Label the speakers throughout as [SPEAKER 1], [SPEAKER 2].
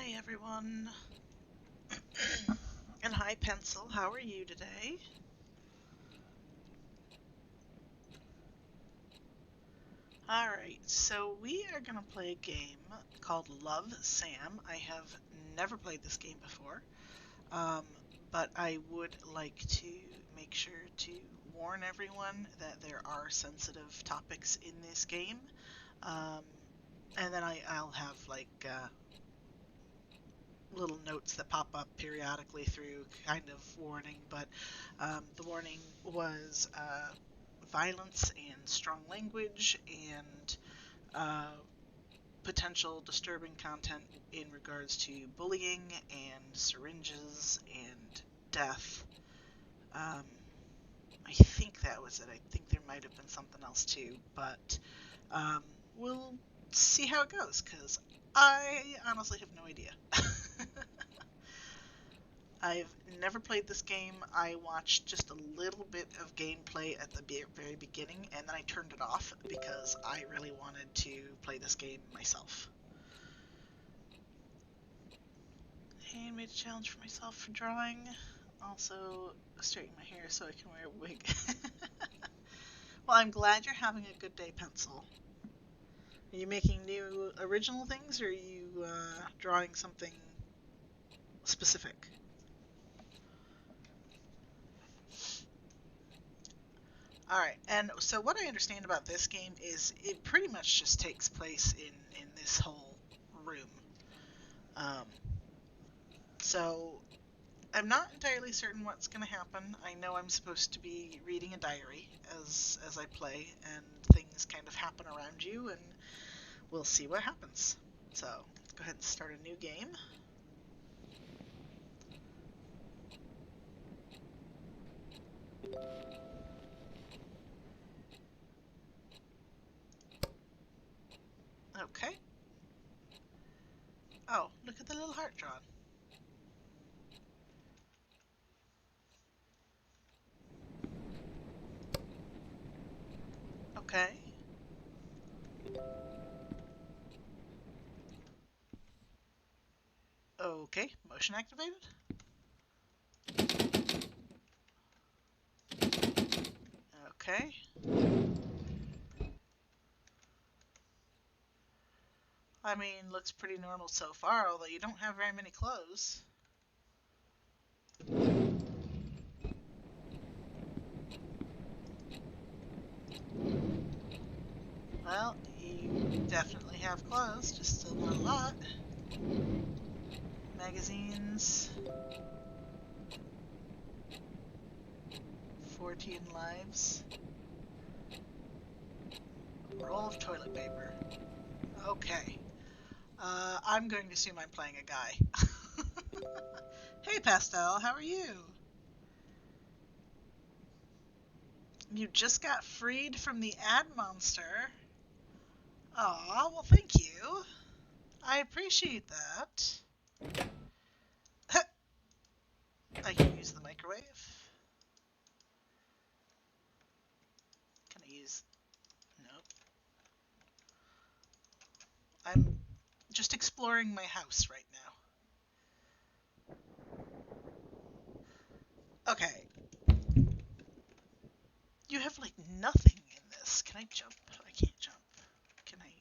[SPEAKER 1] Hi everyone, and hi Pencil, how are you today? Alright, so we are going to play a game called Love Sam. I have never played this game before, um, but I would like to make sure to warn everyone that there are sensitive topics in this game, um, and then I'll have little notes that pop up periodically through kind of warning, but the warning was violence and strong language and potential disturbing content in regards to bullying and syringes and death. I think that was it. I think there might have been something else too, but we'll see how it goes because I honestly have no idea. I've never played this game. I watched just a little bit of gameplay at the very beginning, and then I turned it off because I really wanted to play this game myself. I made a challenge for myself for drawing. Also, straighten my hair so I can wear a wig. Well, I'm glad you're having a good day, Pencil. Are you making new original things, or are you drawing something specific? Alright, and so what I understand about this game is it pretty much just takes place in this whole room. Um, so I'm not entirely certain what's going to happen. I know I'm supposed to be reading a diary as I play, and things kind of happen around you, and we'll see what happens. So let's go ahead and start a new game. Okay. Oh, look at the little heart drawn. Okay. Okay, motion activated. Okay. I mean, looks pretty normal so far, although you don't have very many clothes. Well, you definitely have clothes, just still not a lot. Magazines. 14 lives. Roll of toilet paper. Okay. I'm going to assume I'm playing a guy. Hey, Pastel, how are you? You just got freed from the ad monster. Aw, well, thank you. I appreciate that. I can use the microwave. Can I use... Nope. I'm just exploring my house right now. Okay. You have, like, nothing in this. Can I jump? I can't jump. Can I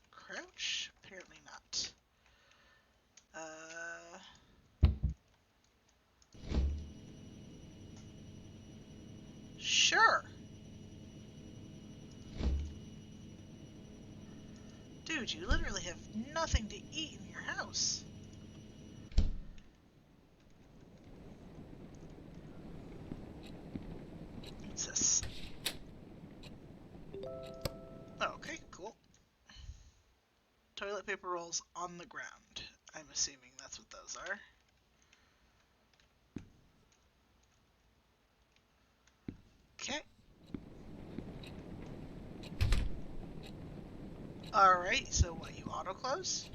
[SPEAKER 1] crouch? Apparently not. Sure. Dude, you literally have nothing to eat in your house. What's this? Oh, okay, cool. Toilet paper rolls on the ground. I'm assuming that's what those are. Okay. Alright, so what, you auto-close?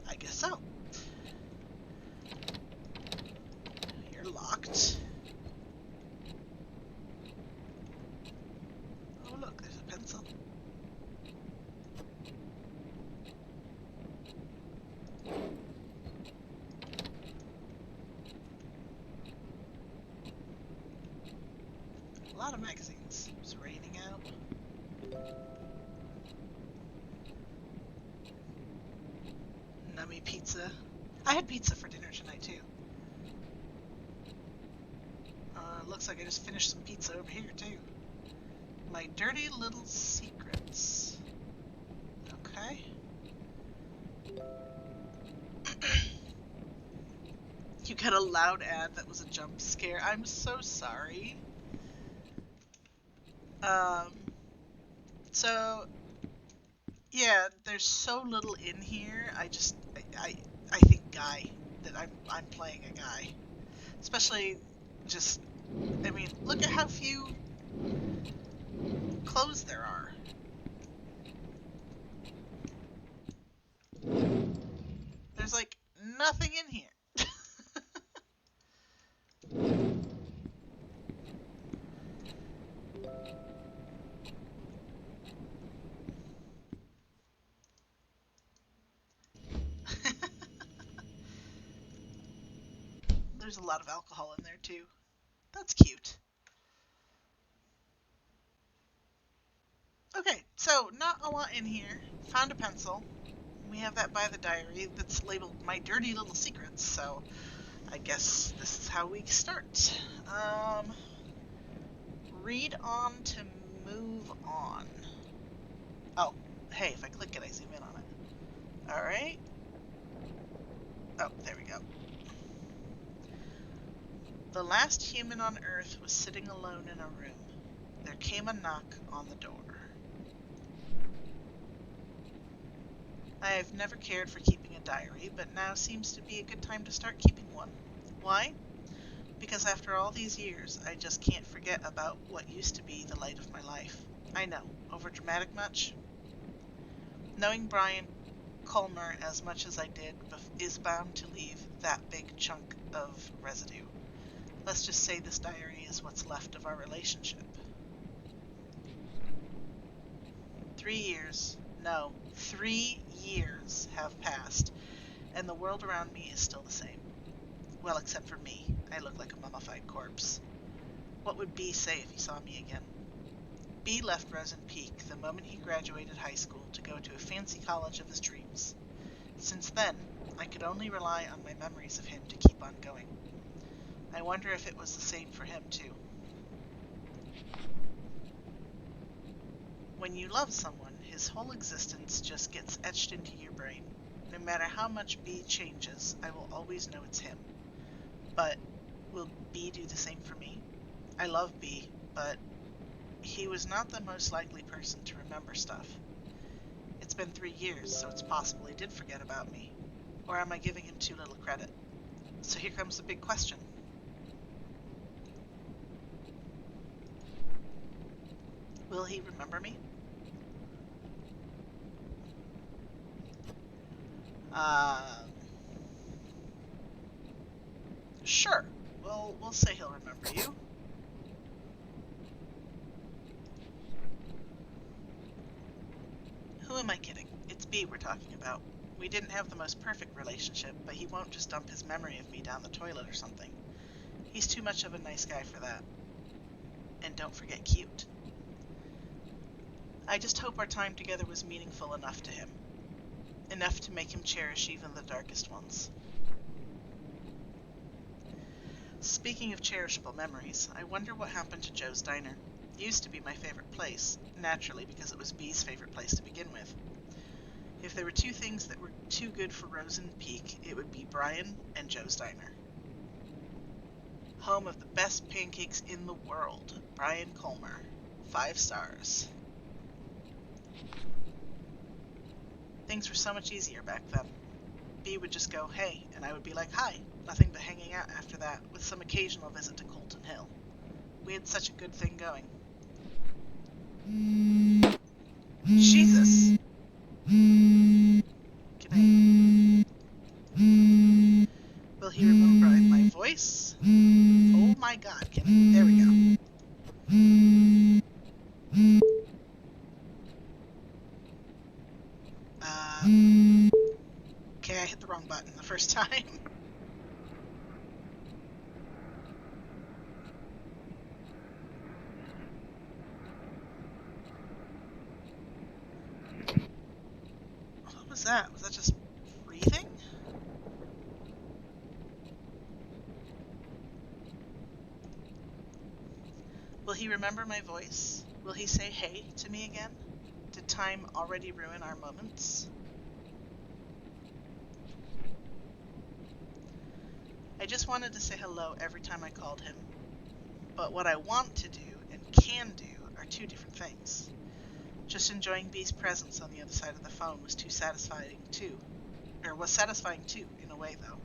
[SPEAKER 1] I guess so. You're locked. Oh look, there's a pencil. A lot of magazines. It's raining out. Nummy pizza. I had pizza for dinner tonight too. Looks like I just finished some pizza over here too. My dirty little secrets. Okay. You got a loud ad that was a jump scare. I'm so sorry. So yeah, there's so little in here. I think Guy, that I'm playing a Guy. Especially just, I mean, look at how few clothes there are. There's like nothing in here. There's a lot of alcohol in there too. That's cute. Okay, so not a lot in here. Found a pencil. We have that by the diary that's labeled My Dirty Little Secrets, so I guess this is how we start. Read on to move on. Oh, hey, if I click it, I zoom in on it. Alright. Oh, there we go. The last human on Earth was sitting alone in a room. There came a knock on the door. I have never cared for keeping a diary, but now seems to be a good time to start keeping one. Why? Because after all these years, I just can't forget about what used to be the light of my life. I know, overdramatic much? Knowing Brian Colmer as much as I did is bound to leave that big chunk of residue. Let's just say this diary is what's left of our relationship. 3 years, no, 3 years have passed, and the world around me is still the same. Well, except for me. I look like a mummified corpse. What would B say if he saw me again? B left Rosen Peak the moment he graduated high school to go to a fancy college of his dreams. Since then, I could only rely on my memories of him to keep on going. I wonder if it was the same for him, too. When you love someone, his whole existence just gets etched into your brain. No matter how much B changes, I will always know it's him. But will B do the same for me? I love B, but he was not the most likely person to remember stuff. It's been 3 years, so it's possible he did forget about me. Or am I giving him too little credit? So here comes the big question. Will he remember me? Sure. We'll say he'll remember you. Who am I kidding? It's B we're talking about. We didn't have the most perfect relationship, but he won't just dump his memory of me down the toilet or something. He's too much of a nice guy for that. And don't forget cute. I just hope our time together was meaningful enough to him. Enough to make him cherish even the darkest ones. Speaking of cherishable memories, I wonder what happened to Joe's Diner. It used to be my favorite place, naturally because it was B's favorite place to begin with. If there were 2 things that were too good for Rosen Peak, it would be Brian and Joe's Diner. Home of the best pancakes in the world, Brian Colmer. 5 stars. Things were so much easier back then. B would just go, hey, and I would be like, hi. Nothing but hanging out after that, with some occasional visit to Colton Hill. We had such a good thing going. Jesus! Can I... Will he remember my voice? Oh my god, can he... There we go. Okay, I hit the wrong button the first time. that? Was that just breathing? Will he remember my voice? Will he say hey to me again? Did time already ruin our moments? I just wanted to say hello every time I called him. But what I want to do and can do are two different things. Just enjoying B's presence on the other side of the phone was too satisfying too. Or was satisfying too, in a way though.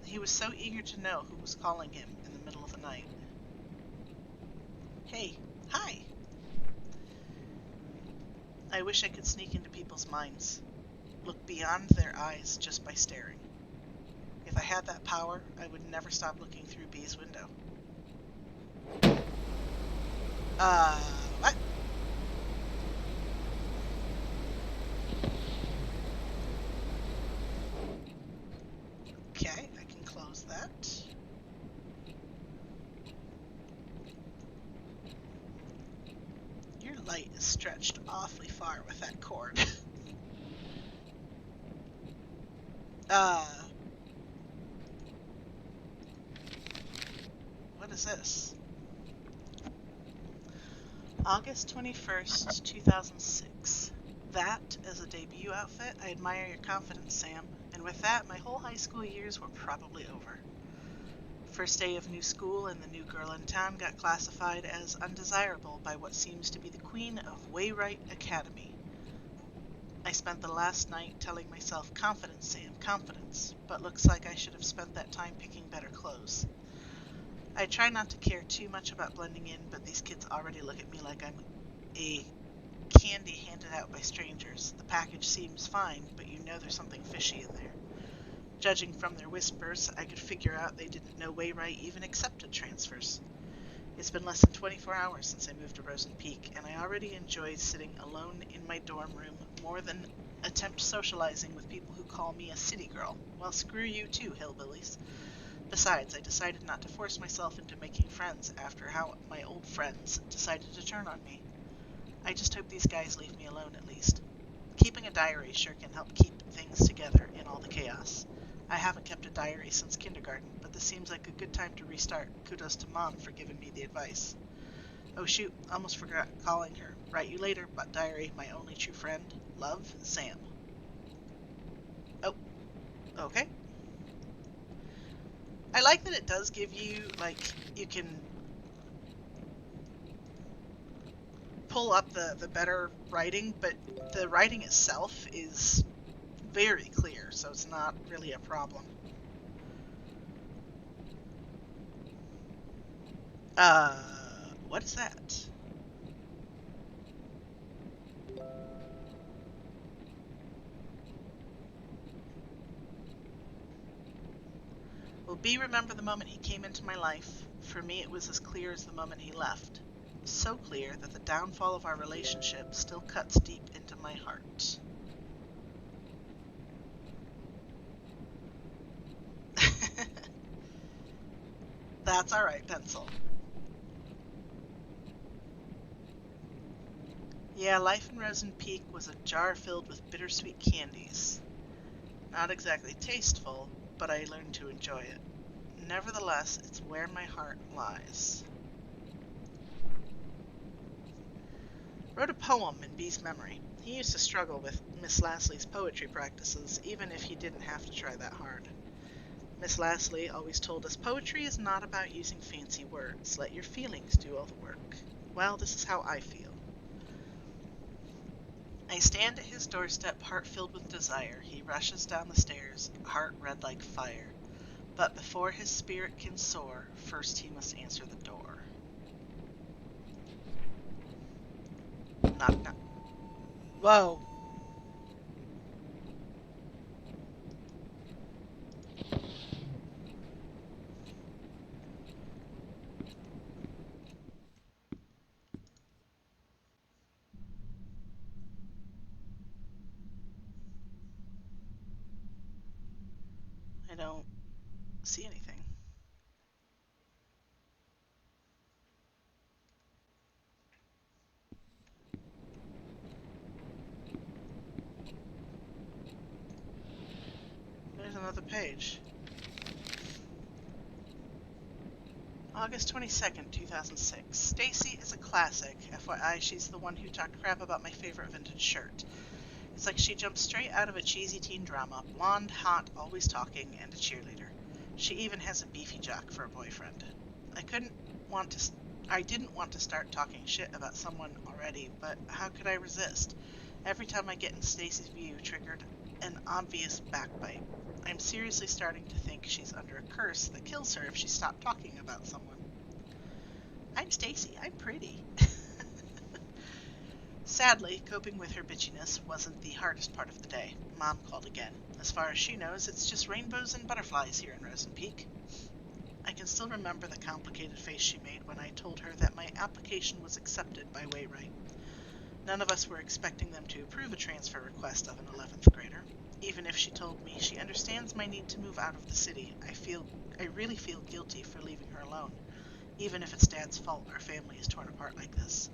[SPEAKER 1] He was so eager to know who was calling him in the middle of the night. Hey, hi! I wish I could sneak into people's minds. Look beyond their eyes just by staring. If I had that power, I would never stop looking through B's window. What? Okay, I can close that. Your light is stretched awfully far with that cord. uh, what is this? August 21st, 2006. That, as a debut outfit, I admire your confidence, Sam. And with that, my whole high school years were probably over. First day of new school, and the new girl in town got classified as undesirable by what seems to be the queen of Wayrite Academy. I spent the last night telling myself, confidence, Sam, confidence, but looks like I should have spent that time picking better clothes. I try not to care too much about blending in, but these kids already look at me like I'm a candy handed out by strangers. The package seems fine, but you know there's something fishy in there. Judging from their whispers, I could figure out they didn't know Wayrite even accepted transfers. It's been less than 24 hours since I moved to Rosen Peak, and I already enjoy sitting alone in my dorm room more than attempt socializing with people who call me a city girl. Well, screw you too, hillbillies. Besides, I decided not to force myself into making friends after how my old friends decided to turn on me. I just hope these guys leave me alone at least. Keeping a diary sure can help keep things together in all the chaos. I haven't kept a diary since kindergarten, but this seems like a good time to restart. Kudos to Mom for giving me the advice. Oh shoot, almost forgot calling her. Write you later, but diary, my only true friend. Love, Sam. Oh, okay. I like that it does give you, like, you can pull up the better writing, but the writing itself is very clear, so it's not really a problem. Uh, what is that? Will B remember the moment he came into my life? For me, it was as clear as the moment he left. So clear that the downfall of our relationship still cuts deep into my heart. That's alright, pencil. Yeah, life in Rosen Peak was a jar filled with bittersweet candies. Not exactly tasteful, but I learned to enjoy it. Nevertheless, it's where my heart lies. Wrote a poem in B's memory. He used to struggle with Miss Lasley's poetry practices, even if he didn't have to try that hard. Miss Lasley always told us poetry is not about using fancy words. Let your feelings do all the work. Well, this is how I feel. I stand at his doorstep, heart filled with desire. He rushes down the stairs, heart red like fire. But before his spirit can soar, first he must answer the door. Knock, knock. Whoa. I don't see anything. another page. August 22nd, 2006. Stacy is a classic. FYI, she's the one who talked crap about my favorite vintage shirt. It's like she jumped straight out of a cheesy teen drama. Blonde, hot, always talking, and a cheerleader. She even has a beefy jock for a boyfriend. I didn't want to start talking shit about someone already, but how could I resist? Every time I get in Stacy's view triggered an obvious backbite. I'm seriously starting to think she's under a curse that kills her if she stopped talking about someone. I'm Stacy. I'm pretty. Sadly, coping with her bitchiness wasn't the hardest part of the day. Mom called again. As far as she knows, it's just rainbows and butterflies here in Rosen Peak. I can still remember the complicated face she made when I told her that my application was accepted by Wayrite. None of us were expecting them to approve a transfer request of an 11th grader. Even if she told me she understands my need to move out of the city, I really feel guilty for leaving her alone. Even if it's Dad's fault our family is torn apart like this.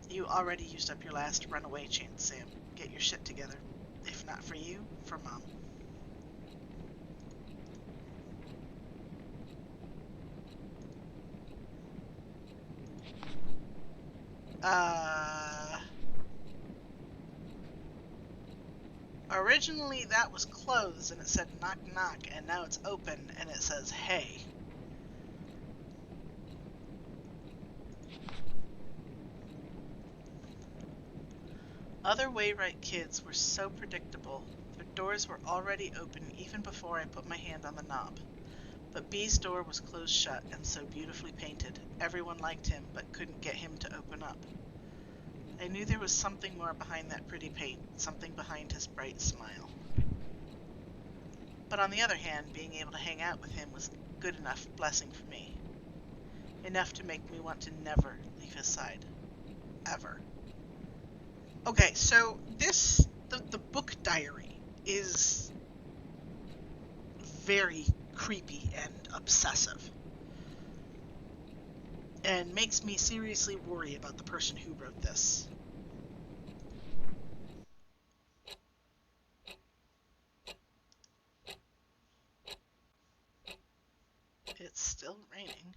[SPEAKER 1] You already used up your last runaway chance, Sam. Get your shit together. If not for you, for Mom. Originally that was closed and it said knock knock, and now it's open and it says hey. Other Wayrite kids were so predictable. Their doors were already open even before I put my hand on the knob. But B's door was closed shut and so beautifully painted. Everyone liked him but couldn't get him to open up. I knew there was something more behind that pretty paint, something behind his bright smile. But on the other hand, being able to hang out with him was good enough blessing for me. Enough to make me want to never leave his side. Ever. Okay, so the book diary is very creepy and obsessive. And makes me seriously worry about the person who wrote this. It's still raining.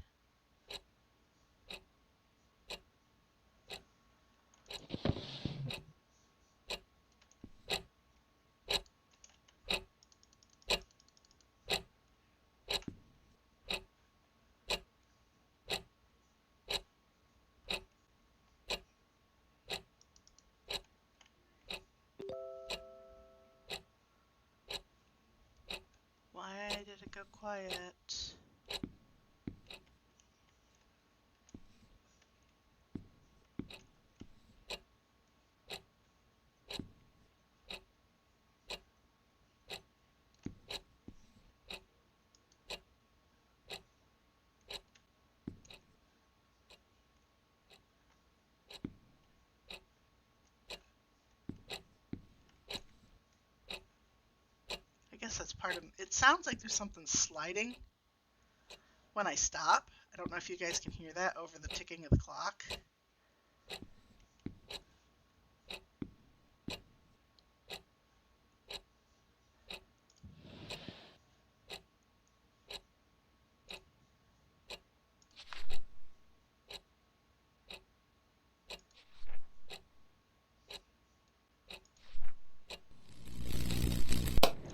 [SPEAKER 1] Why did it go quiet? I guess that's part of it. Sounds like there's something sliding when I stop. I don't know if you guys can hear that over the ticking of the clock.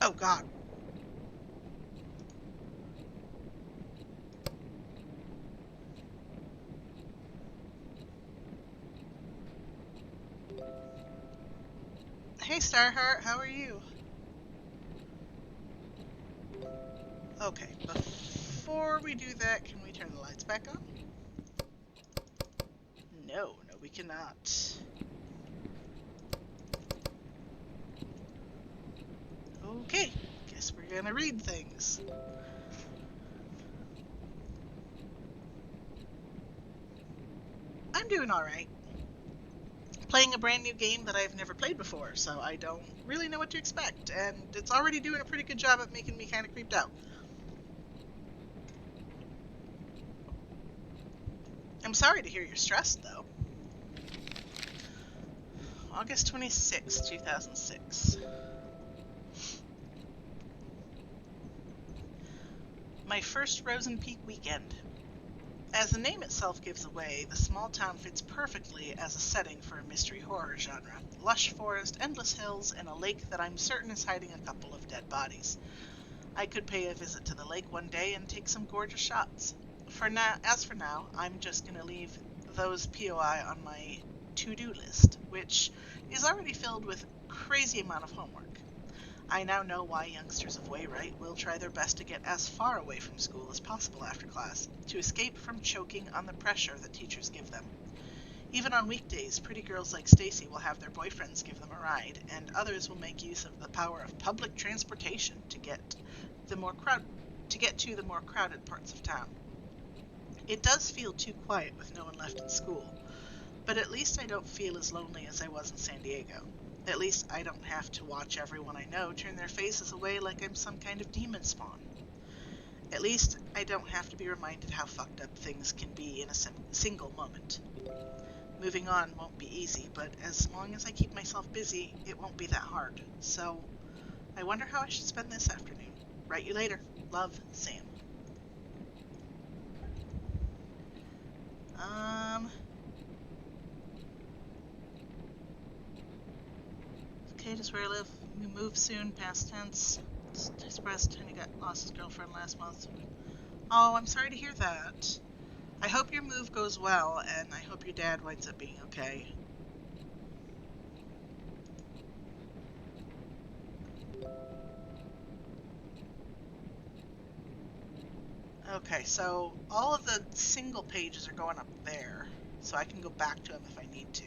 [SPEAKER 1] Oh God. Hey Starheart, how are you? Okay, before we do that, can we turn the lights back on? No, we cannot. Okay, guess we're gonna read things. I'm doing alright. Playing a brand new game that I've never played before, so I don't really know what to expect, and it's already doing a pretty good job at making me kind of creeped out. I'm sorry to hear you're stressed, though. August 26, 2006. My first Rosen Peak weekend. As the name itself gives away, the small town fits perfectly as a setting for a mystery horror genre. Lush forest, endless hills, and a lake that I'm certain is hiding a couple of dead bodies. I could pay a visit to the lake one day and take some gorgeous shots. As for now, I'm just going to leave those POI on my to-do list, which is already filled with a crazy amount of homework. I now know why youngsters of Wayrite will try their best to get as far away from school as possible after class, to escape from choking on the pressure that teachers give them. Even on weekdays, pretty girls like Stacy will have their boyfriends give them a ride, and others will make use of the power of public transportation to get to the more crowded parts of town. It does feel too quiet with no one left at school, but at least I don't feel as lonely as I was in San Diego. At least I don't have to watch everyone I know turn their faces away like I'm some kind of demon spawn. At least I don't have to be reminded how fucked up things can be in a single moment. Moving on won't be easy, but as long as I keep myself busy, it won't be that hard. So, I wonder how I should spend this afternoon. Write you later. Love, Sam. Okay, just where I live. We move soon, past tense. Surprised Tony got lost his girlfriend last month. Oh, I'm sorry to hear that. I hope your move goes well, and I hope your dad winds up being okay. Okay, so all of the single pages are going up there, so I can go back to them if I need to.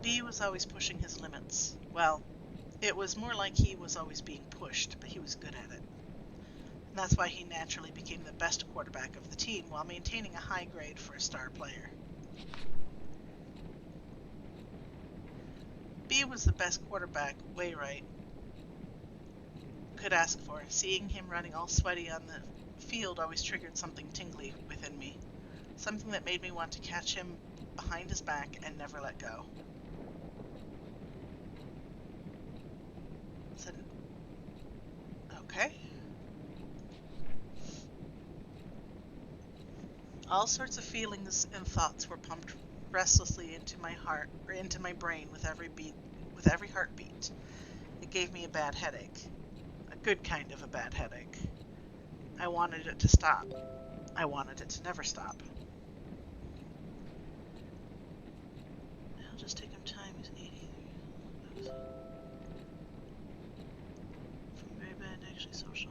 [SPEAKER 1] B was always pushing his limits. Well, it was more like he was always being pushed, but he was good at it. And that's why he naturally became the best quarterback of the team while maintaining a high grade for a star player. B was the best quarterback Wayrite could ask for. Seeing him running all sweaty on the field always triggered something tingly within me. Something that made me want to catch him behind his back and never let go. Said, okay. All sorts of feelings and thoughts were pumped restlessly into my heart, or into my brain with every heartbeat. It gave me a bad headache. A good kind of a bad headache. I wanted it to stop. I wanted it to never stop. I'll just take him time. He's 80. From very bad, actually social.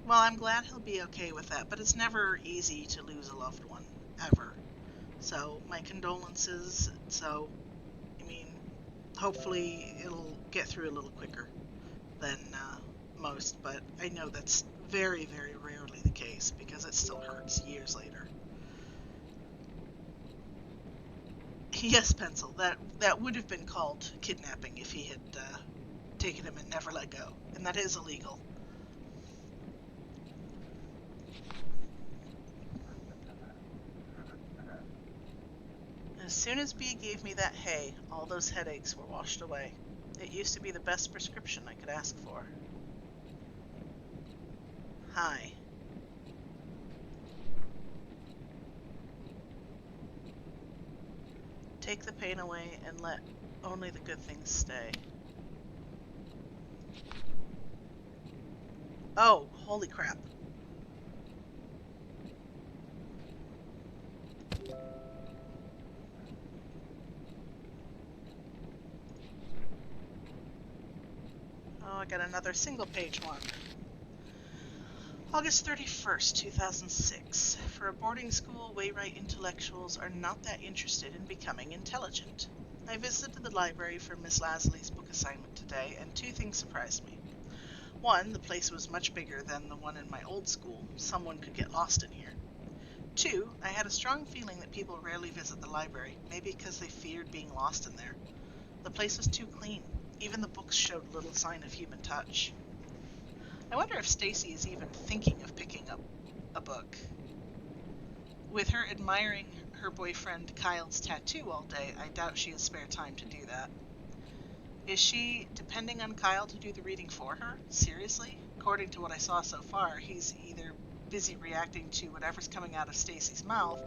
[SPEAKER 1] Well, I'm glad he'll be okay with that, but it's never easy to lose a loved one, ever. So, my condolences. So, I mean, hopefully it'll get through a little quicker than most, but I know that's very, very rarely the case because it still hurts years later. Yes, Pencil, that would have been called kidnapping if he had taken him and never let go, and that is illegal. As soon as B gave me that hay, all those headaches were washed away. It used to be the best prescription I could ask for. Hi. Take the pain away and let only the good things stay. Oh, holy crap. Oh, I got another single page one. August 31st, 2006. For a boarding school, Wayrite intellectuals are not that interested in becoming intelligent. I visited the library for Miss Lasley's book assignment today, and two things surprised me. One, the place was much bigger than the one in my old school. Someone could get lost in here. Two, I had a strong feeling that people rarely visit the library, maybe because they feared being lost in there. The place was too clean. Even the books showed little sign of human touch. I wonder if Stacy is even thinking of picking up a book. With her admiring her boyfriend Kyle's tattoo all day, I doubt she has spare time to do that. Is she depending on Kyle to do the reading for her? Seriously? According to what I saw so far, he's either busy reacting to whatever's coming out of Stacy's mouth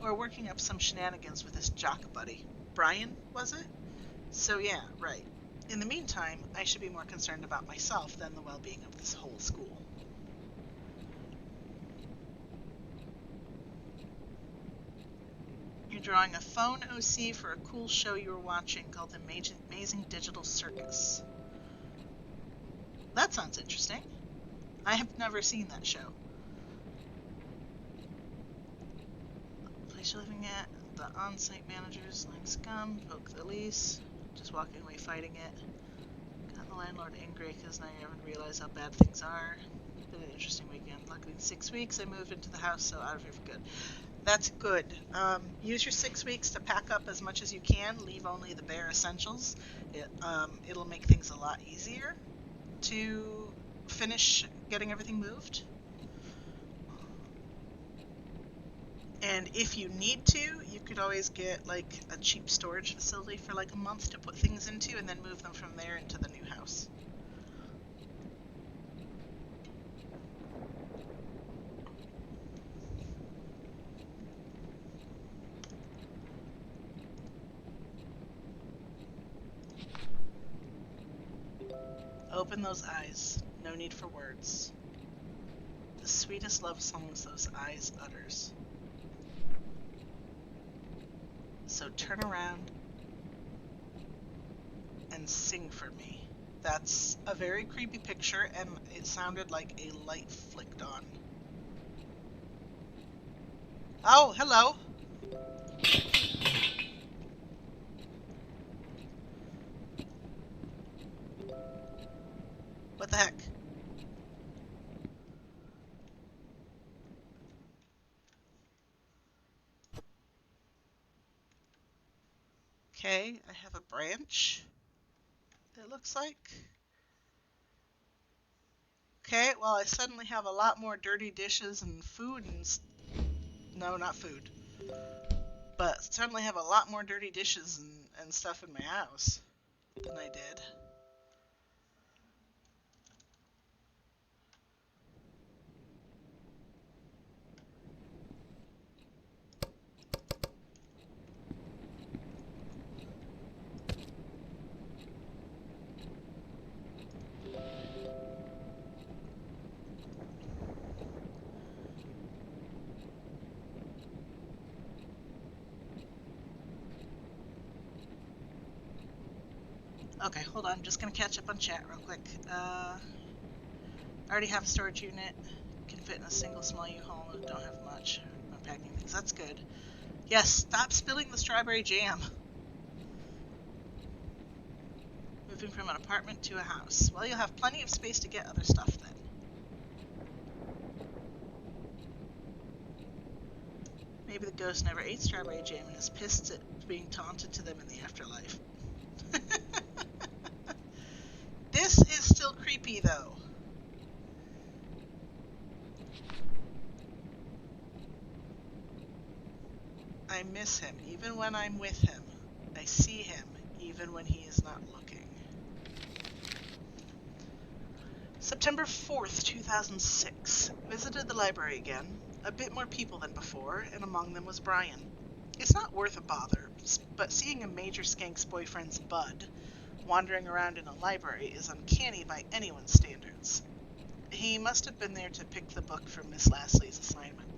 [SPEAKER 1] or working up some shenanigans with his jock buddy. Brian, was it? So yeah, right. In the meantime, I should be more concerned about myself than the well-being of this whole school. You're drawing a phone OC for a cool show you were watching called The Amazing Digital Circus. That sounds interesting. I have never seen that show. The place you're living at, the on-site managers, laying scum, poke the lease, just walking away fighting it. Got the landlord angry because now you haven't realized how bad things are. Been an interesting weekend. Luckily in 6 weeks I moved into the house, so out of here for good. That's good. Use your 6 weeks to pack up as much as you can. Leave only the bare essentials. It'll make things a lot easier to finish getting everything moved. And if you need to, you could always get like a cheap storage facility for like a month to put things into and then move them from there into the new house. Open those eyes. No need for words. The sweetest love songs those eyes utters. So turn around and sing for me. That's a very creepy picture, and it sounded like a light flicked on. Oh, hello. What the heck? Okay, I have a branch, it looks like. Okay, well, I suddenly have a lot more dirty dishes and food and... No, not food. But suddenly have a lot more dirty dishes and stuff in my house than I did. Okay, hold on. I'm just going to catch up on chat real quick. I already have a storage unit. Can fit in a single small U-Haul. Don't have much. I'm packing things. That's good. Yes, stop spilling the strawberry jam. Moving from an apartment to a house. Well, you'll have plenty of space to get other stuff then. Maybe the ghost never ate strawberry jam and is pissed at being taunted to them in the afterlife. This is still creepy, though. I miss him, even when I'm with him. I see him, even when he is not looking. September 4th, 2006. Visited the library again. A bit more people than before, and among them was Brian. It's not worth a bother, but seeing a major skank's boyfriend's bud wandering around in a library is uncanny by anyone's standards. He must have been there to pick the book from Miss Lasley's assignment.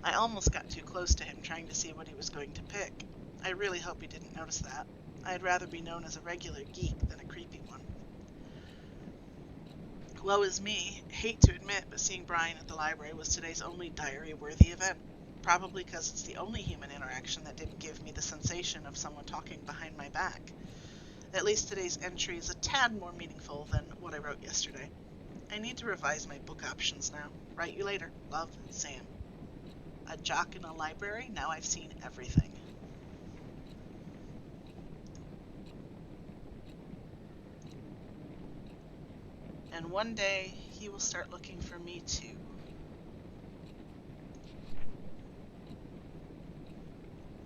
[SPEAKER 1] I almost got too close to him, trying to see what he was going to pick. I really hope he didn't notice that. I'd rather be known as a regular geek than a creepy one. Woe is me. Hate to admit, but seeing Brian at the library was today's only diary-worthy event. Probably because it's the only human interaction that didn't give me the sensation of someone talking behind my back. At least today's entry is a tad more meaningful than what I wrote yesterday. I need to revise my book options now. Write you later. Love, Sam. A jock in a library? Now I've seen everything. And one day, he will start looking for me too.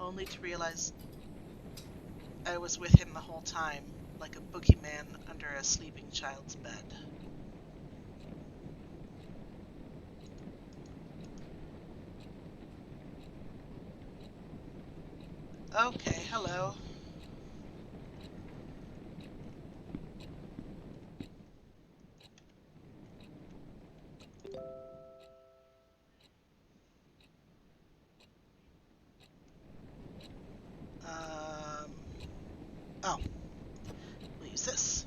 [SPEAKER 1] only to realize I was with him the whole time, like a boogeyman under a sleeping child's bed. Okay, hello. Um, oh, we'll use this.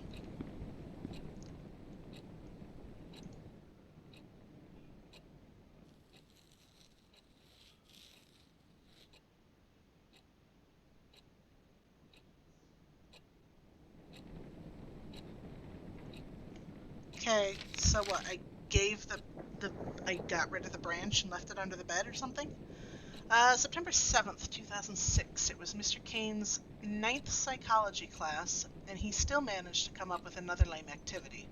[SPEAKER 1] Okay, so what, I gave I got rid of the branch and left it under the bed or something? September 7th, 2006. It was Mr. Kane's ninth psychology class, and he still managed to come up with another lame activity.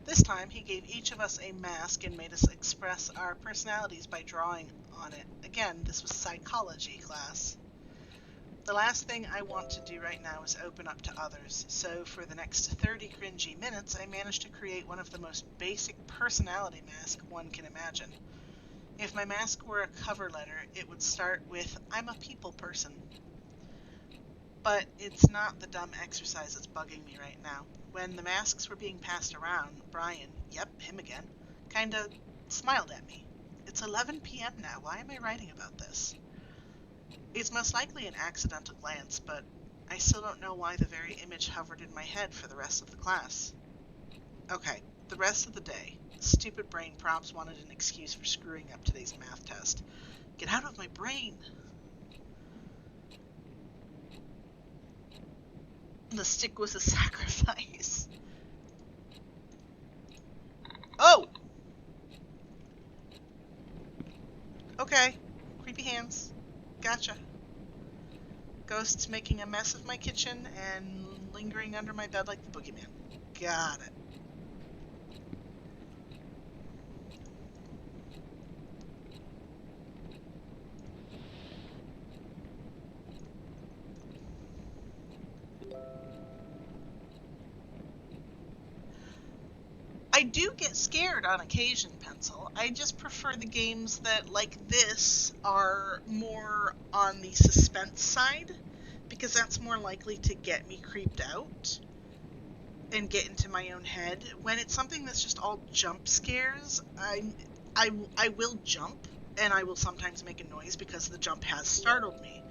[SPEAKER 1] This time, he gave each of us a mask and made us express our personalities by drawing on it. Again, this was psychology class. The last thing I want to do right now is open up to others, so for the next 30 cringy minutes, I managed to create one of the most basic personality masks one can imagine. If my mask were a cover letter, it would start with, I'm a people person. But it's not the dumb exercise that's bugging me right now. When the masks were being passed around, Brian, yep, him again, kinda smiled at me. It's 11 p.m. now, why am I writing about this? It's most likely an accidental glance, but I still don't know why the very image hovered in my head for the rest of the class. Okay, the rest of the day. Stupid brain props wanted an excuse for screwing up today's math test. Get out of my brain! The stick was a sacrifice. Oh! Okay. Creepy hands. Gotcha. Ghosts making a mess of my kitchen and lingering under my bed like the boogeyman. Got it. I do get scared on occasion, Pencil. I just prefer the games that, like this, are more on the suspense side, because that's more likely to get me creeped out and get into my own head. When it's something that's just all jump scares, I will jump, and I will sometimes make a noise because the jump has startled me.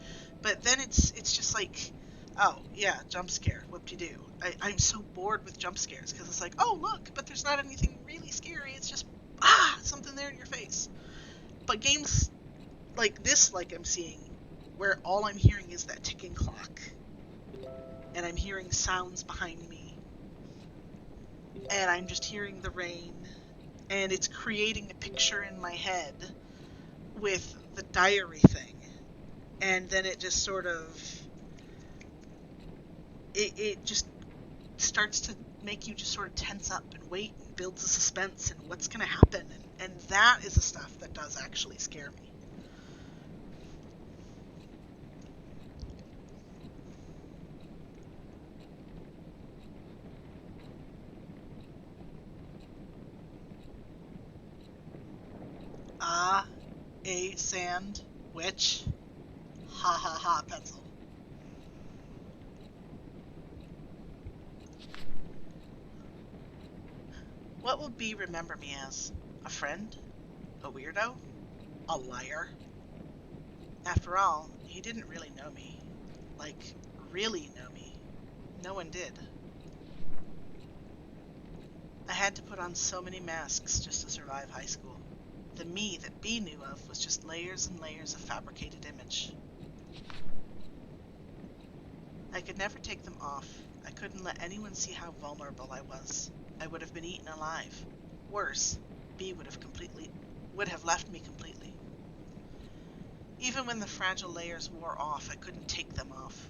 [SPEAKER 1] But then it's just like, oh, yeah, jump scare, whoop-de-doo. I'm so bored with jump scares, because it's like, oh, look, but there's not anything really scary, it's just, something there in your face. But games like this, like I'm seeing, where all I'm hearing is that ticking clock, and I'm hearing sounds behind me, and I'm just hearing the rain, and it's creating a picture in my head with the diary thing, and then it just sort of, it just starts to make you just sort of tense up and wait and builds a suspense and what's going to happen, and that is the stuff that does actually scare me. Ah, a sandwich. Ha ha ha, Pencil. What will B remember me as? A friend? A weirdo? A liar? After all, he didn't really know me. Like, really know me. No one did. I had to put on so many masks just to survive high school. The me that B knew of was just layers and layers of fabricated image. I could never take them off. I couldn't let anyone see how vulnerable I was. I would have been eaten alive. Worse, B would have left me completely. Even when the fragile layers wore off, I couldn't take them off.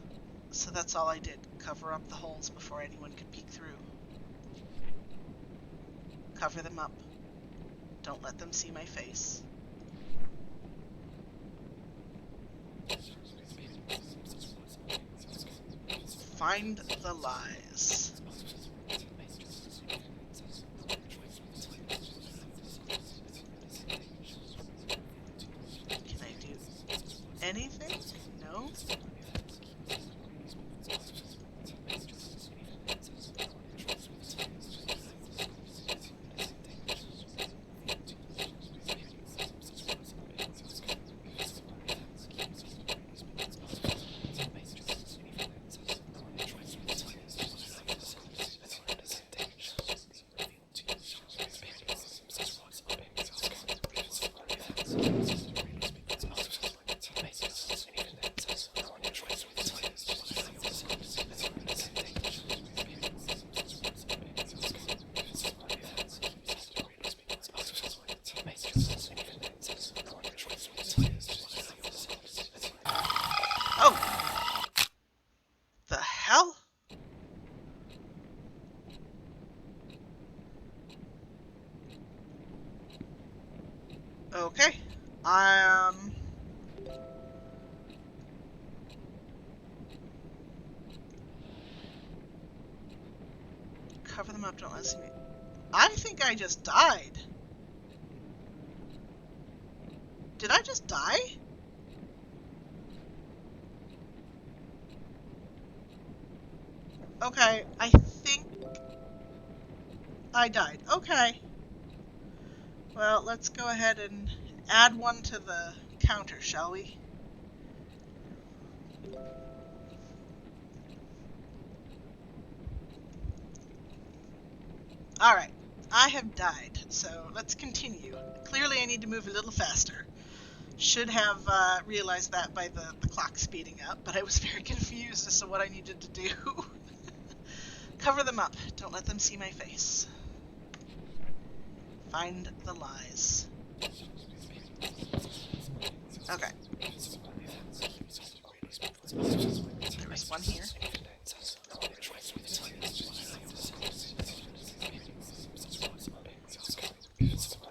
[SPEAKER 1] So that's all I did, cover up the holes before anyone could peek through. Cover them up. Don't let them see my face. Find the lies. Can I do anything? No? Oh! The hell? Okay. Cover them up, don't let us see me. I think I just died. Did I just die? Okay, I think I died. Okay. Well, let's go ahead and add one to the counter, shall we? Alright, I have died, so let's continue. Clearly I need to move a little faster. Should have realized that by the clock speeding up, but I was very confused as to what I needed to do. Cover them up. Don't let them see my face. Find the lies. Okay. There was one here.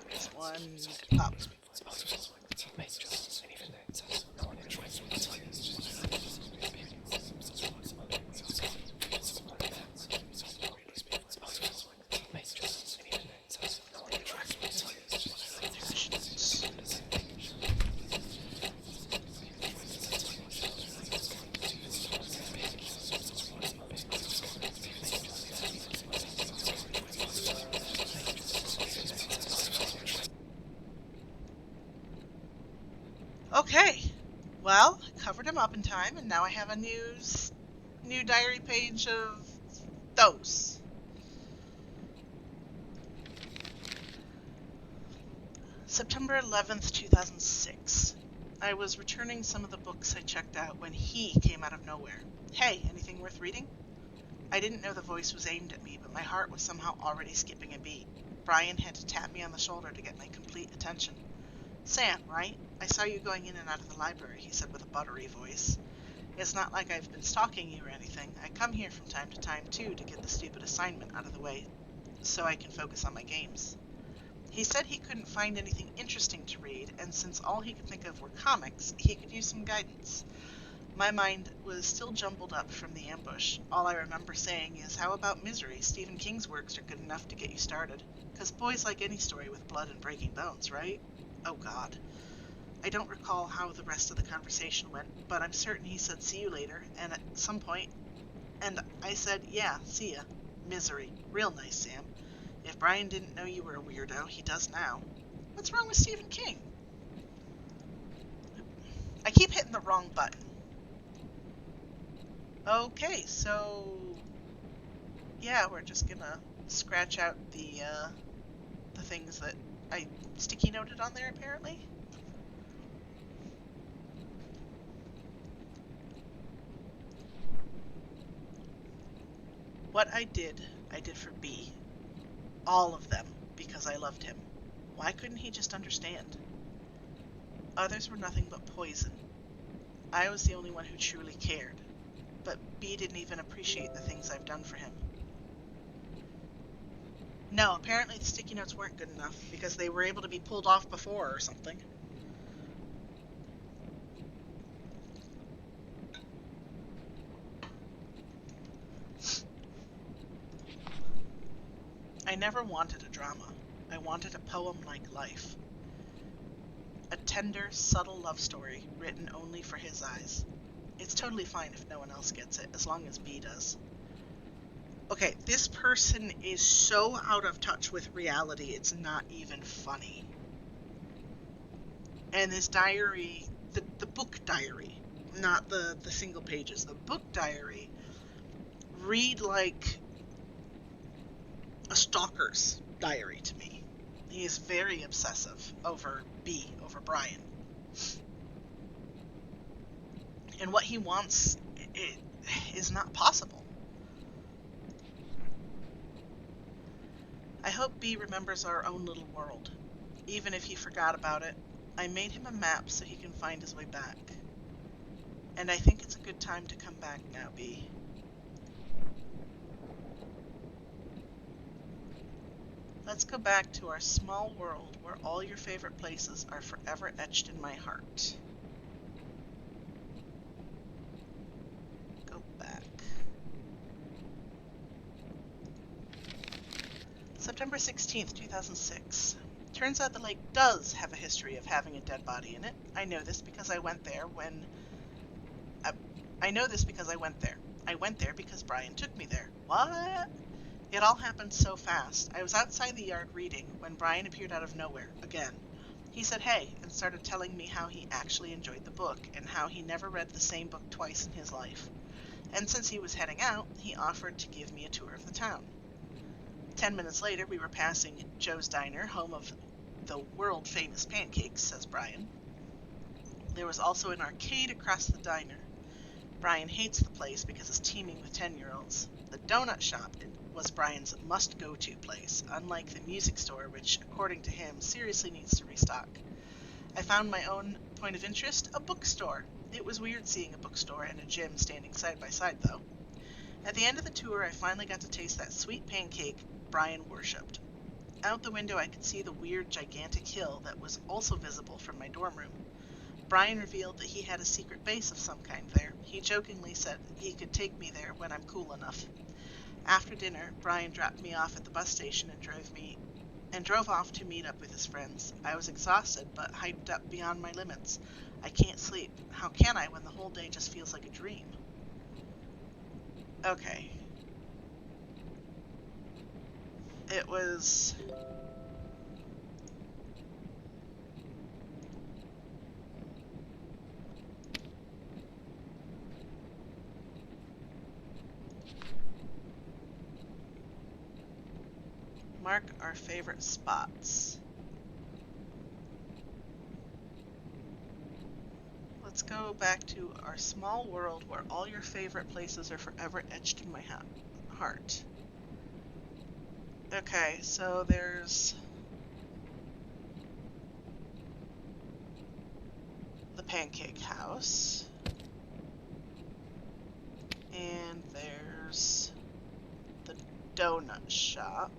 [SPEAKER 1] There's one up. Okay, well, covered him up in time, and now I have a new diary page of those. September 11th, 2006. I was returning some of the books I checked out when he came out of nowhere. Hey, anything worth reading? I didn't know the voice was aimed at me, but my heart was somehow already skipping a beat. Brian had to tap me on the shoulder to get my complete attention. Sam, right? I saw you going in and out of the library, he said with a buttery voice. It's not like I've been stalking you or anything. I come here from time to time, too, to get the stupid assignment out of the way, so I can focus on my games. He said he couldn't find anything interesting to read, and since all he could think of were comics, he could use some guidance. My mind was still jumbled up from the ambush. All I remember saying is, how about Misery? Stephen King's works are good enough to get you started. 'Cause boys like any story with blood and breaking bones, right? Oh, God. I don't recall how the rest of the conversation went, but I'm certain he said see you later, and at some point, and I said, yeah, see ya. Misery. Real nice, Sam. If Brian didn't know you were a weirdo, he does now. What's wrong with Stephen King? I keep hitting the wrong button. Okay, so yeah, we're just gonna scratch out the things that I sticky noted on there, apparently. What I did for B. All of them, because I loved him. Why couldn't he just understand? Others were nothing but poison. I was the only one who truly cared. But B didn't even appreciate the things I've done for him. No, apparently the sticky notes weren't good enough, because they were able to be pulled off before or something. I never wanted a drama. I wanted a poem like life. A tender, subtle love story written only for his eyes. It's totally fine if no one else gets it, as long as B does. Okay, this person is so out of touch with reality, it's not even funny. And this diary, the book diary, not the single pages, the book diary, read like a stalker's diary to me. He is very obsessive over Brian. And what he wants is not possible. I hope B remembers our own little world, even if he forgot about it. I made him a map so he can find his way back. And I think it's a good time to come back now, B. Let's go back to our small world where all your favorite places are forever etched in my heart. Go back. September 16th, 2006. Turns out the lake does have a history of having a dead body in it. I know this because I went there I went there because Brian took me there. What? It all happened so fast. I was outside the yard reading when Brian appeared out of nowhere, again. He said hey, and started telling me how he actually enjoyed the book, and how he never read the same book twice in his life. And since he was heading out, he offered to give me a tour of the town. 10 minutes later, we were passing Joe's Diner, home of the world-famous pancakes, says Brian. There was also an arcade across the diner. Brian hates the place because it's teeming with 10-year-olds. The donut shop was Brian's must-go-to place, unlike the music store, which, according to him, seriously needs to restock. I found my own point of interest, a bookstore. It was weird seeing a bookstore and a gym standing side by side, though. At the end of the tour, I finally got to taste that sweet pancake Brian worshipped. Out the window, I could see the weird, gigantic hill that was also visible from my dorm room. Brian revealed that he had a secret base of some kind there. He jokingly said he could take me there when I'm cool enough. After dinner, Brian dropped me off at the bus station and drove off to meet up with his friends. I was exhausted, but hyped up beyond my limits. I can't sleep. How can I when the whole day just feels like a dream? Okay. It was... Mark our favorite spots. Let's go back to our small world where all your favorite places are forever etched in my heart. Okay, so there's the pancake house. And there's the donut shop.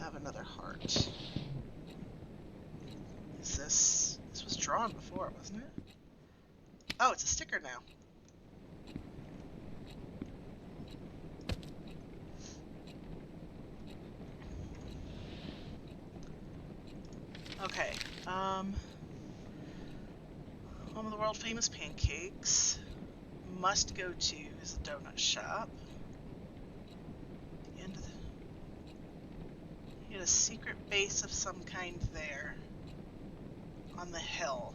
[SPEAKER 1] Have another heart. This was drawn before, wasn't it? Oh, it's a sticker now. Okay, home of the world famous pancakes. Must go to is the donut shop. He had a secret base of some kind there on the hill.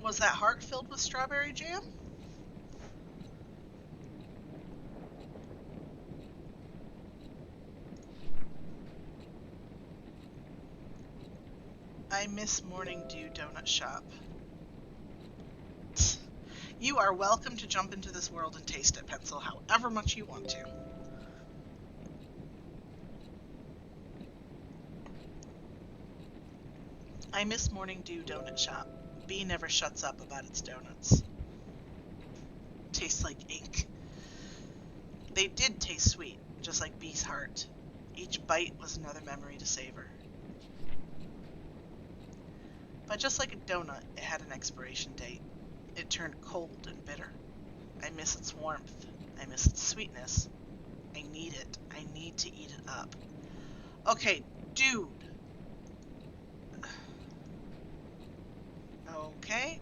[SPEAKER 1] Was that heart filled with strawberry jam? I miss Morning Dew Donut Shop. You are welcome to jump into this world and taste it, Pencil, however much you want to. I miss Morning Dew Donut Shop. B never shuts up about its donuts. Tastes like ink. They did taste sweet. just like Bee's heart. Each bite was another memory to savor. But just like a donut, it had an expiration date. It turned cold and bitter. I miss its warmth. I miss its sweetness. I need it. I need to eat it up. Okay, dude. Okay.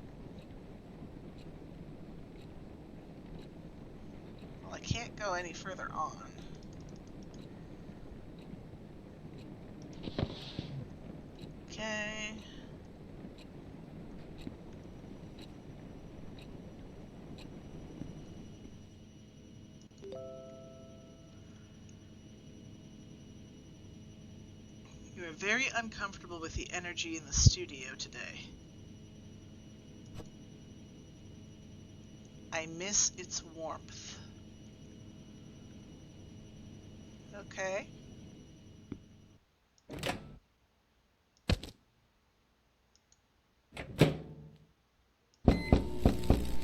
[SPEAKER 1] Well, I can't go any further on. Okay. You are very uncomfortable with the energy in the studio today. I miss its warmth. Okay.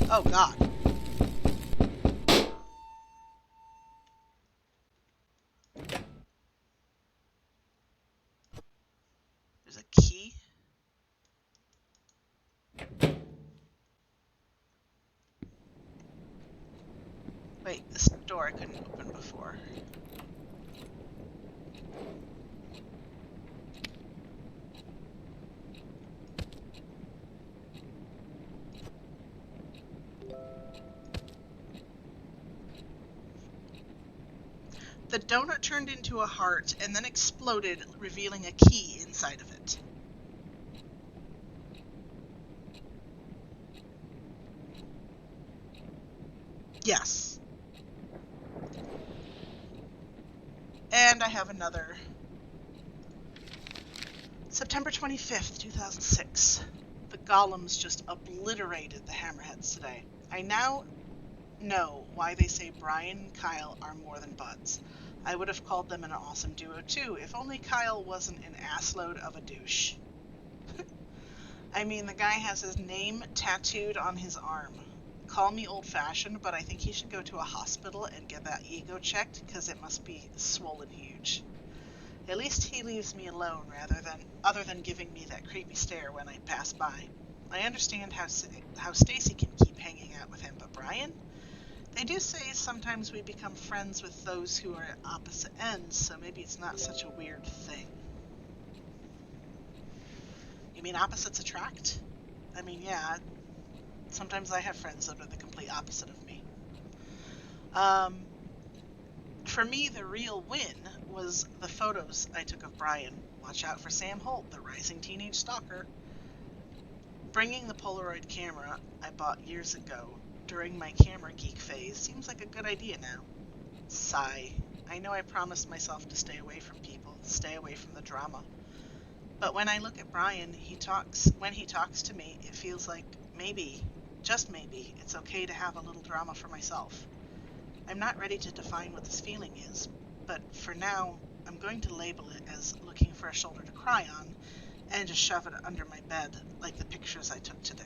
[SPEAKER 1] Oh, God. There's a key. Wait, this door I couldn't open before. The donut turned into a heart and then exploded, revealing a key inside of it. Yes. And I have another. September 25th, 2006. The golems just obliterated the hammerheads today. I now know why they say Brian and Kyle are more than buds. I would have called them an awesome duo too, if only Kyle wasn't an assload of a douche. I mean, the guy has his name tattooed on his arm. Call me old-fashioned, but I think he should go to a hospital and get that ego checked, because it must be swollen huge. At least he leaves me alone other than giving me that creepy stare when I pass by. I understand how Stacy can keep hanging out with him, but Brian? They do say sometimes we become friends with those who are at opposite ends, so maybe it's not such a weird thing. You mean opposites attract? I mean, yeah. Sometimes I have friends that are the complete opposite of me. For me, the real win was the photos I took of Brian. Watch out for Sam Holt, the rising teenage stalker. Bringing the Polaroid camera I bought years ago during my camera geek phase seems like a good idea now. Sigh. I know I promised myself to stay away from people, stay away from the drama. But when I look at Brian, when he talks to me, it feels like maybe, just maybe, it's okay to have a little drama for myself. I'm not ready to define what this feeling is, but for now, I'm going to label it as looking for a shoulder to cry on, and just shove it under my bed, like the pictures I took today.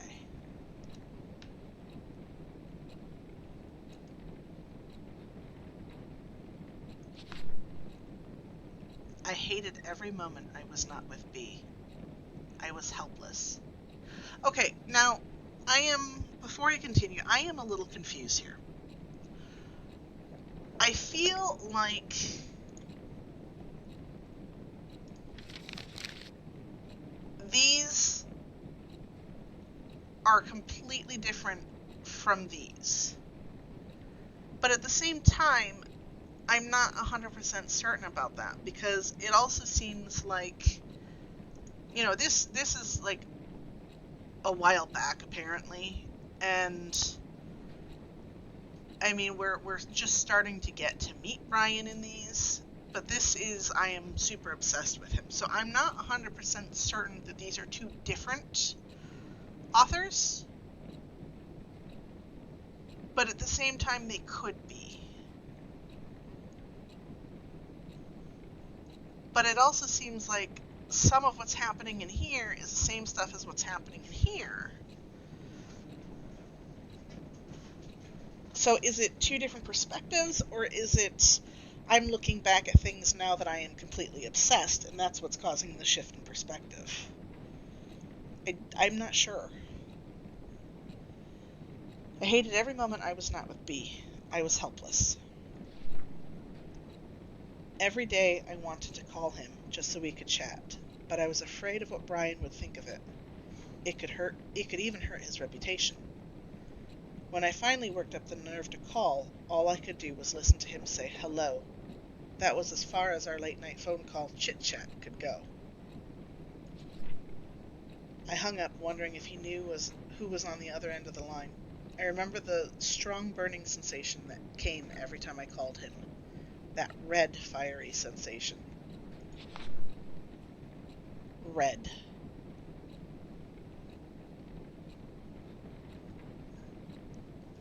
[SPEAKER 1] I hated every moment I was not with B. I was helpless. Okay, now, before I continue, I am a little confused here. I feel like these are completely different from these. But at the same time, I'm not 100% certain about that, because it also seems like, this is like a while back apparently, and I mean, we're just starting to get to meet Brian in these, but I am super obsessed with him. So I'm not 100% certain that these are two different authors, but at the same time they could be. But it also seems like some of what's happening in here is the same stuff as what's happening in here. So is it two different perspectives, or is it I'm looking back at things now that I am completely obsessed, and that's what's causing the shift in perspective. I'm not sure. I hated every moment I was not with B. I was helpless. Every day I wanted to call him just so we could chat, but I was afraid of what Brian would think of it. It could even hurt his reputation. When I finally worked up the nerve to call, all I could do was listen to him say hello. That was as far as our late night phone call chit-chat could go. I hung up wondering if he knew who was on the other end of the line. I remember the strong burning sensation that came every time I called him. That red, fiery sensation. Red.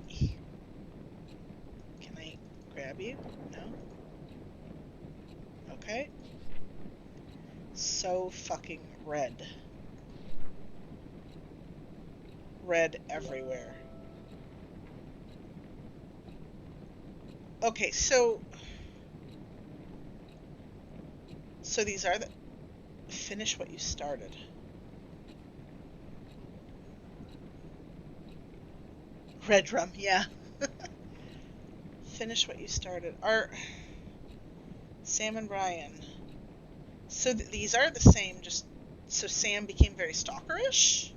[SPEAKER 1] Can I grab you? No? Okay. So fucking red. Red everywhere. Okay, so these are the... Finish what you started. Red rum, yeah. Finish what you started. Sam and Brian. So these are the same, just... So Sam became very stalkerish?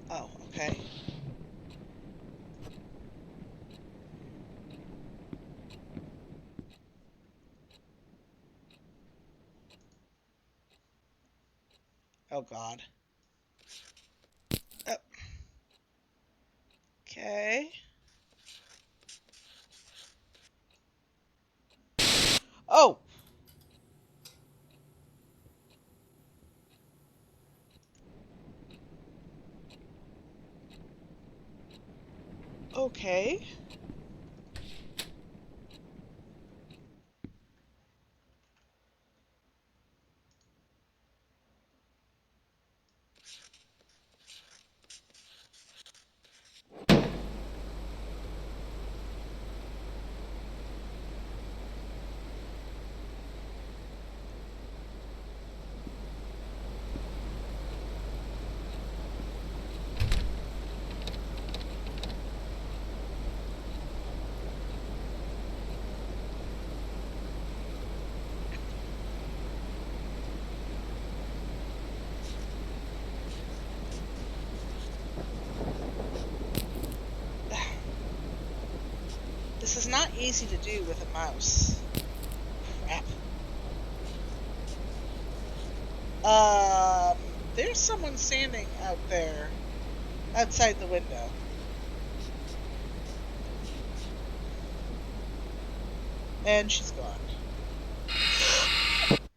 [SPEAKER 1] Oh, okay. Oh, God. Oh. Okay. Oh! Okay. This is not easy to do with a mouse. Crap. There's someone standing out there, outside the window. And she's gone.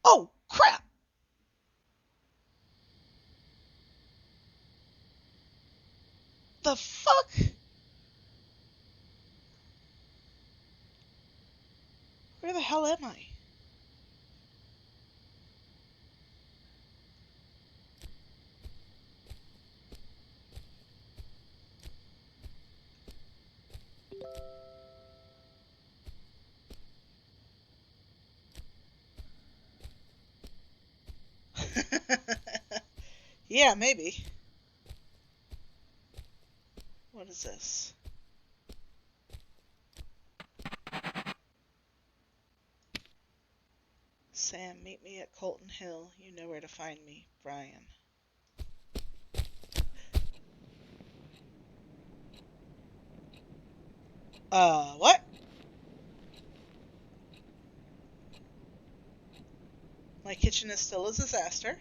[SPEAKER 1] Oh, crap! The fuck? Where the hell am I? Yeah, maybe. What is this? Sam, meet me at Colton Hill. You know where to find me. Brian. What? My kitchen is still a disaster.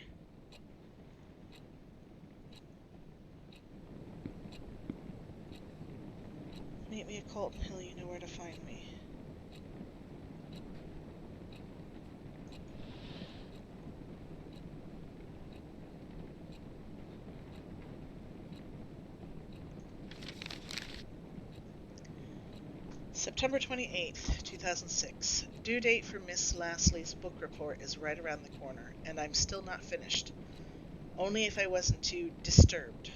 [SPEAKER 1] Meet me at Colton Hill. You know where to find me. September 28th, 2006. Due date for Miss Lasley's book report is right around the corner, and I'm still not finished. Only if I wasn't too disturbed.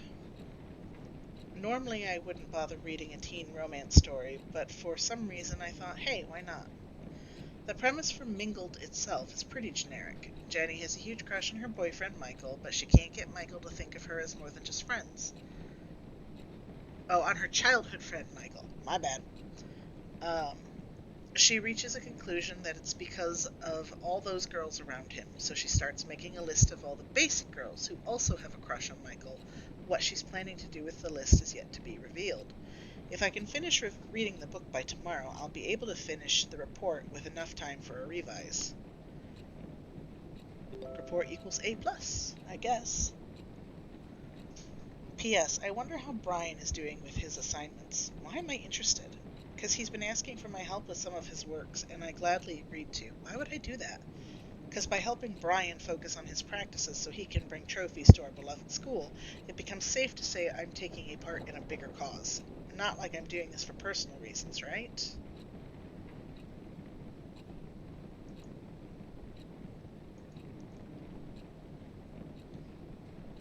[SPEAKER 1] Normally I wouldn't bother reading a teen romance story, but for some reason I thought, hey, why not? The premise for Mingled itself is pretty generic. Jenny has a huge crush on her boyfriend Michael, but she can't get Michael to think of her as more than just friends. Oh, on her childhood friend Michael. My bad. Um, she reaches a conclusion that it's because of all those girls around him, so she starts making a list of all the basic girls who also have a crush on Michael. What she's planning to do with the list is yet to be revealed. If I can finish reading the book by tomorrow, I'll be able to finish the report with enough time for a revise. Report equals A+, I guess. P.S. I wonder how Brian is doing with his assignments. Why am I interested? Because he's been asking for my help with some of his works, and I gladly agreed to. Why would I do that? Because by helping Brian focus on his practices so he can bring trophies to our beloved school, it becomes safe to say I'm taking a part in a bigger cause. Not like I'm doing this for personal reasons, right?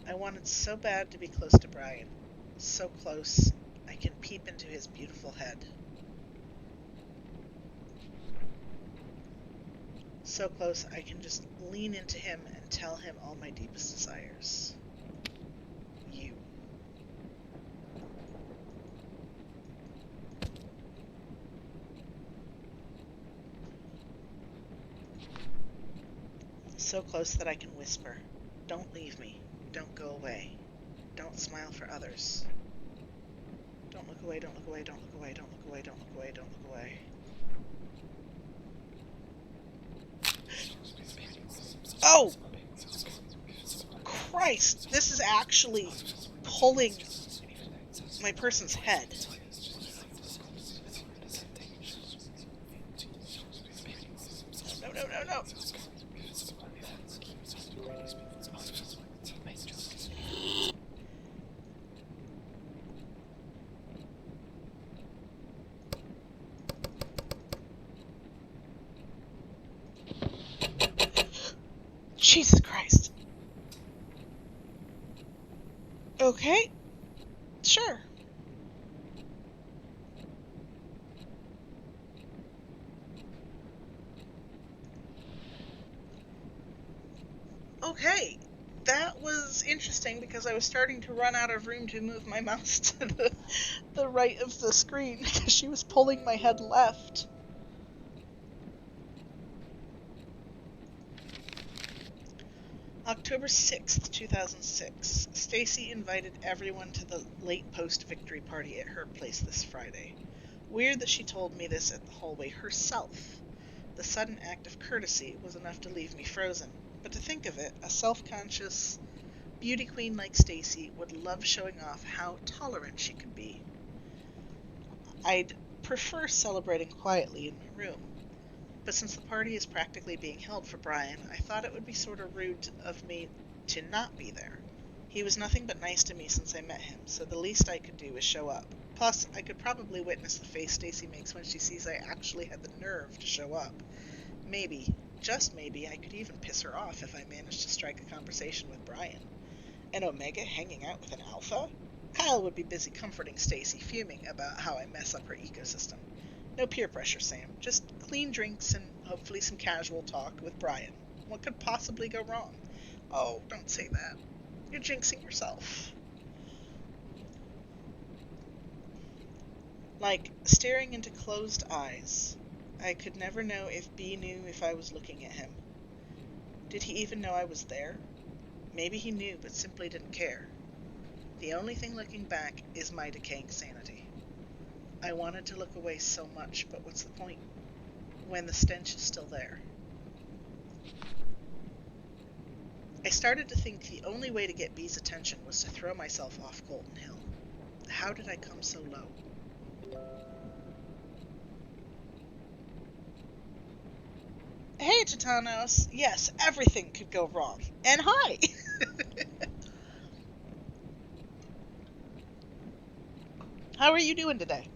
[SPEAKER 1] I wanted so bad to be close to Brian. So close, I can peep into his beautiful head. So close, I can just lean into him and tell him all my deepest desires. You. So close that I can whisper, "Don't leave me. Don't go away. Don't smile for others. Don't look away, don't look away, don't look away, don't look away, don't look away, don't look away." Oh! Christ! This is actually pulling my person's head. No, no, no, no! Jesus Christ. Okay, sure. Okay, that was interesting because I was starting to run out of room to move my mouse to the right of the screen because she was pulling my head left. October 6th, 2006. Stacy invited everyone to the late post-victory party at her place this Friday. Weird that she told me this at the hallway herself. The sudden act of courtesy was enough to leave me frozen. But to think of it, a self-conscious beauty queen like Stacy would love showing off how tolerant she could be. I'd prefer celebrating quietly in my room. But since the party is practically being held for Brian, I thought it would be sort of rude of me to not be there. He was nothing but nice to me since I met him, so the least I could do is show up. Plus, I could probably witness the face Stacy makes when she sees I actually had the nerve to show up. Maybe, just maybe, I could even piss her off if I managed to strike a conversation with Brian. An Omega hanging out with an Alpha? Kyle would be busy comforting Stacy, fuming about how I mess up her ecosystem. No peer pressure, Sam. Just clean drinks and hopefully some casual talk with Brian. What could possibly go wrong? Oh, don't say that. You're jinxing yourself. Like staring into closed eyes. I could never know if B knew if I was looking at him. Did he even know I was there? Maybe he knew, but simply didn't care. The only thing looking back is my decaying sanity. I wanted to look away so much, but what's the point when the stench is still there? I started to think the only way to get B's attention was to throw myself off Colton Hill. How did I come so low? Hey, Titanos! Yes, everything could go wrong. And hi! How are you doing today?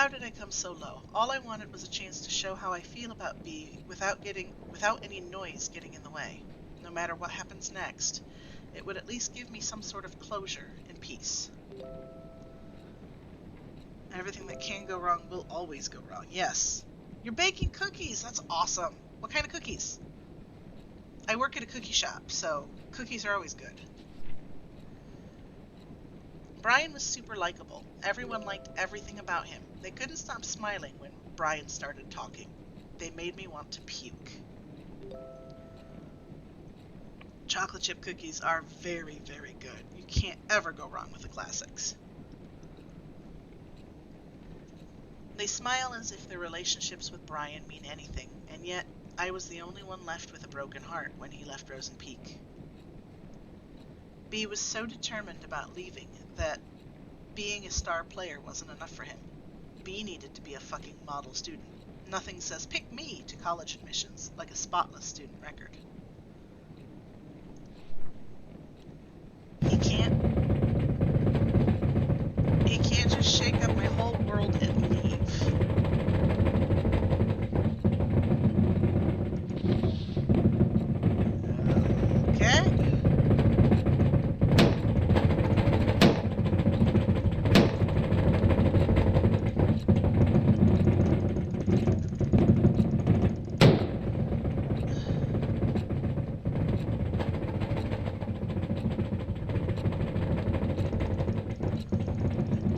[SPEAKER 1] How did I come so low? All I wanted was a chance to show how I feel about B without any noise getting in the way. No matter what happens next, it would at least give me some sort of closure and peace. Everything that can go wrong will always go wrong. Yes. You're baking cookies. That's awesome. What kind of cookies? I work at a cookie shop, so cookies are always good. Brian was super likable. Everyone liked everything about him. They couldn't stop smiling when Brian started talking. They made me want to puke. Chocolate chip cookies are very, very good. You can't ever go wrong with the classics. They smile as if their relationships with Brian mean anything, and yet I was the only one left with a broken heart when he left Rosen Peak. B was so determined about leaving that being a star player wasn't enough for him. B needed to be a fucking model student. Nothing says pick me to college admissions like a spotless student record. He can't just shake up my whole world and leave. Okay.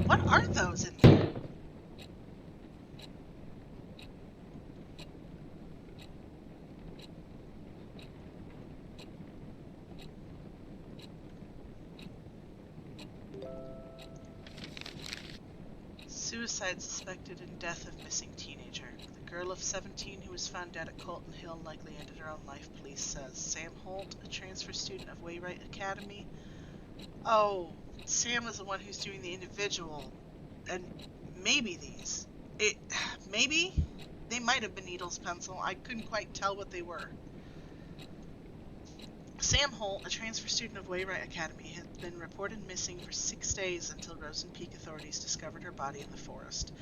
[SPEAKER 1] What are those in there? Suicide suspected in death of missing teenager. The girl of 17 who was found dead at Colton Hill likely ended her own life, police says. Sam Holt, a transfer student of Wainwright Academy. Oh, Sam is the one who's doing the individual. And maybe these. Maybe? They might have been needles pencil. I couldn't quite tell what they were. Sam Holt, a transfer student of Wainwright Academy, had been reported missing for 6 days until Rosen Peak authorities discovered her body in the forest.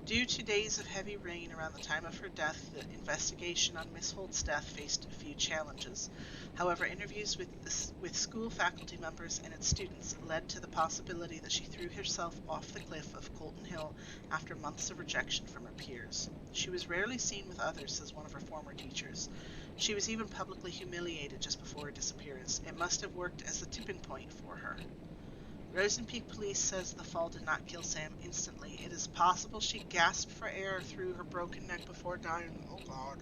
[SPEAKER 1] Due to days of heavy rain around the time of her death, the investigation on Miss Holt's death faced a few challenges. However, interviews with school faculty members and its students led to the possibility that she threw herself off the cliff of Colton Hill after months of rejection from her peers. She was rarely seen with others, says one of her former teachers. She was even publicly humiliated just before her disappearance. It must have worked as a tipping point for her. Rosen Peak Police says the fall did not kill Sam instantly. It is possible she gasped for air through her broken neck before dying. Oh God.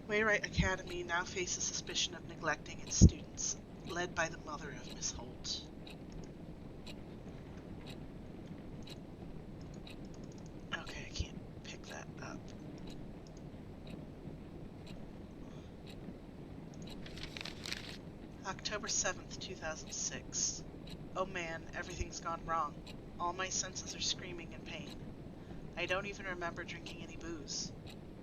[SPEAKER 1] Wainwright Academy now faces suspicion of neglecting its students, led by the mother of Miss Holt. Okay, I can't pick that up. October 7th, 2006. Oh man, everything's gone wrong. All my senses are screaming in pain. I don't even remember drinking any booze.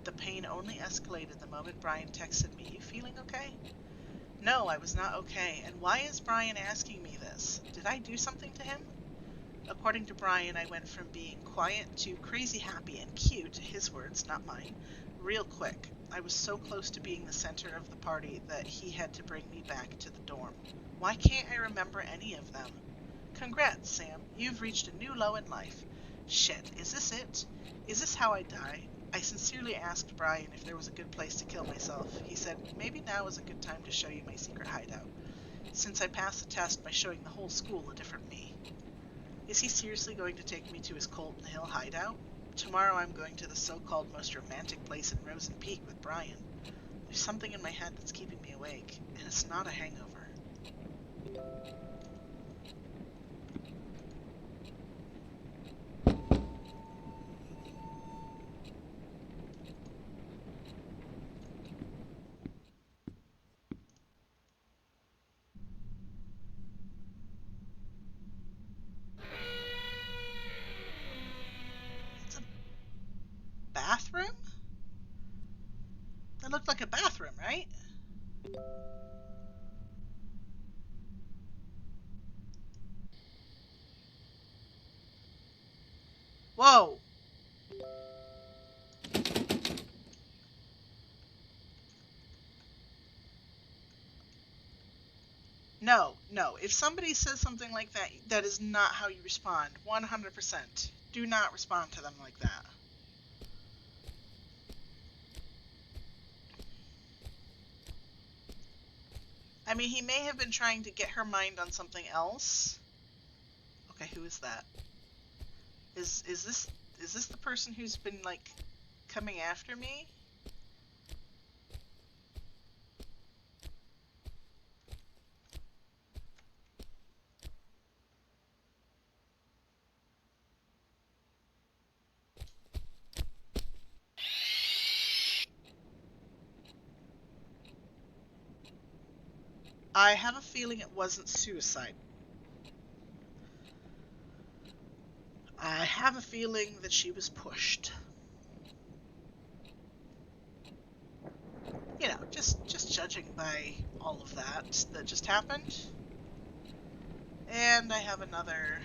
[SPEAKER 1] The pain only escalated the moment Brian texted me, "You feeling okay?" No, I was not okay, and why is Brian asking me this? Did I do something to him? According to Brian, I went from being quiet to crazy happy and cute, his words, not mine, real quick. I was so close to being the center of the party that he had to bring me back to the dorm. Why can't I remember any of them? Congrats, Sam. You've reached a new low in life. Shit, is this it? Is this how I die? I sincerely asked Brian if there was a good place to kill myself. He said, maybe now is a good time to show you my secret hideout, since I passed the test by showing the whole school a different me. Is he seriously going to take me to his Colton Hill hideout? Tomorrow I'm going to the so-called most romantic place in Rosen Peak with Brian. There's something in my head that's keeping me awake, and it's not a hangover. It's a bathroom? That looked like a bathroom, right? Whoa! No, no. If somebody says something like that, that is not how you respond. 100%. Do not respond to them like that. I mean, he may have been trying to get her mind on something else. Okay, who is that? Is this the person who's been like coming after me? I have a feeling it wasn't suicide. I have a feeling that she was pushed. You know, just judging by all of that just happened. And I have another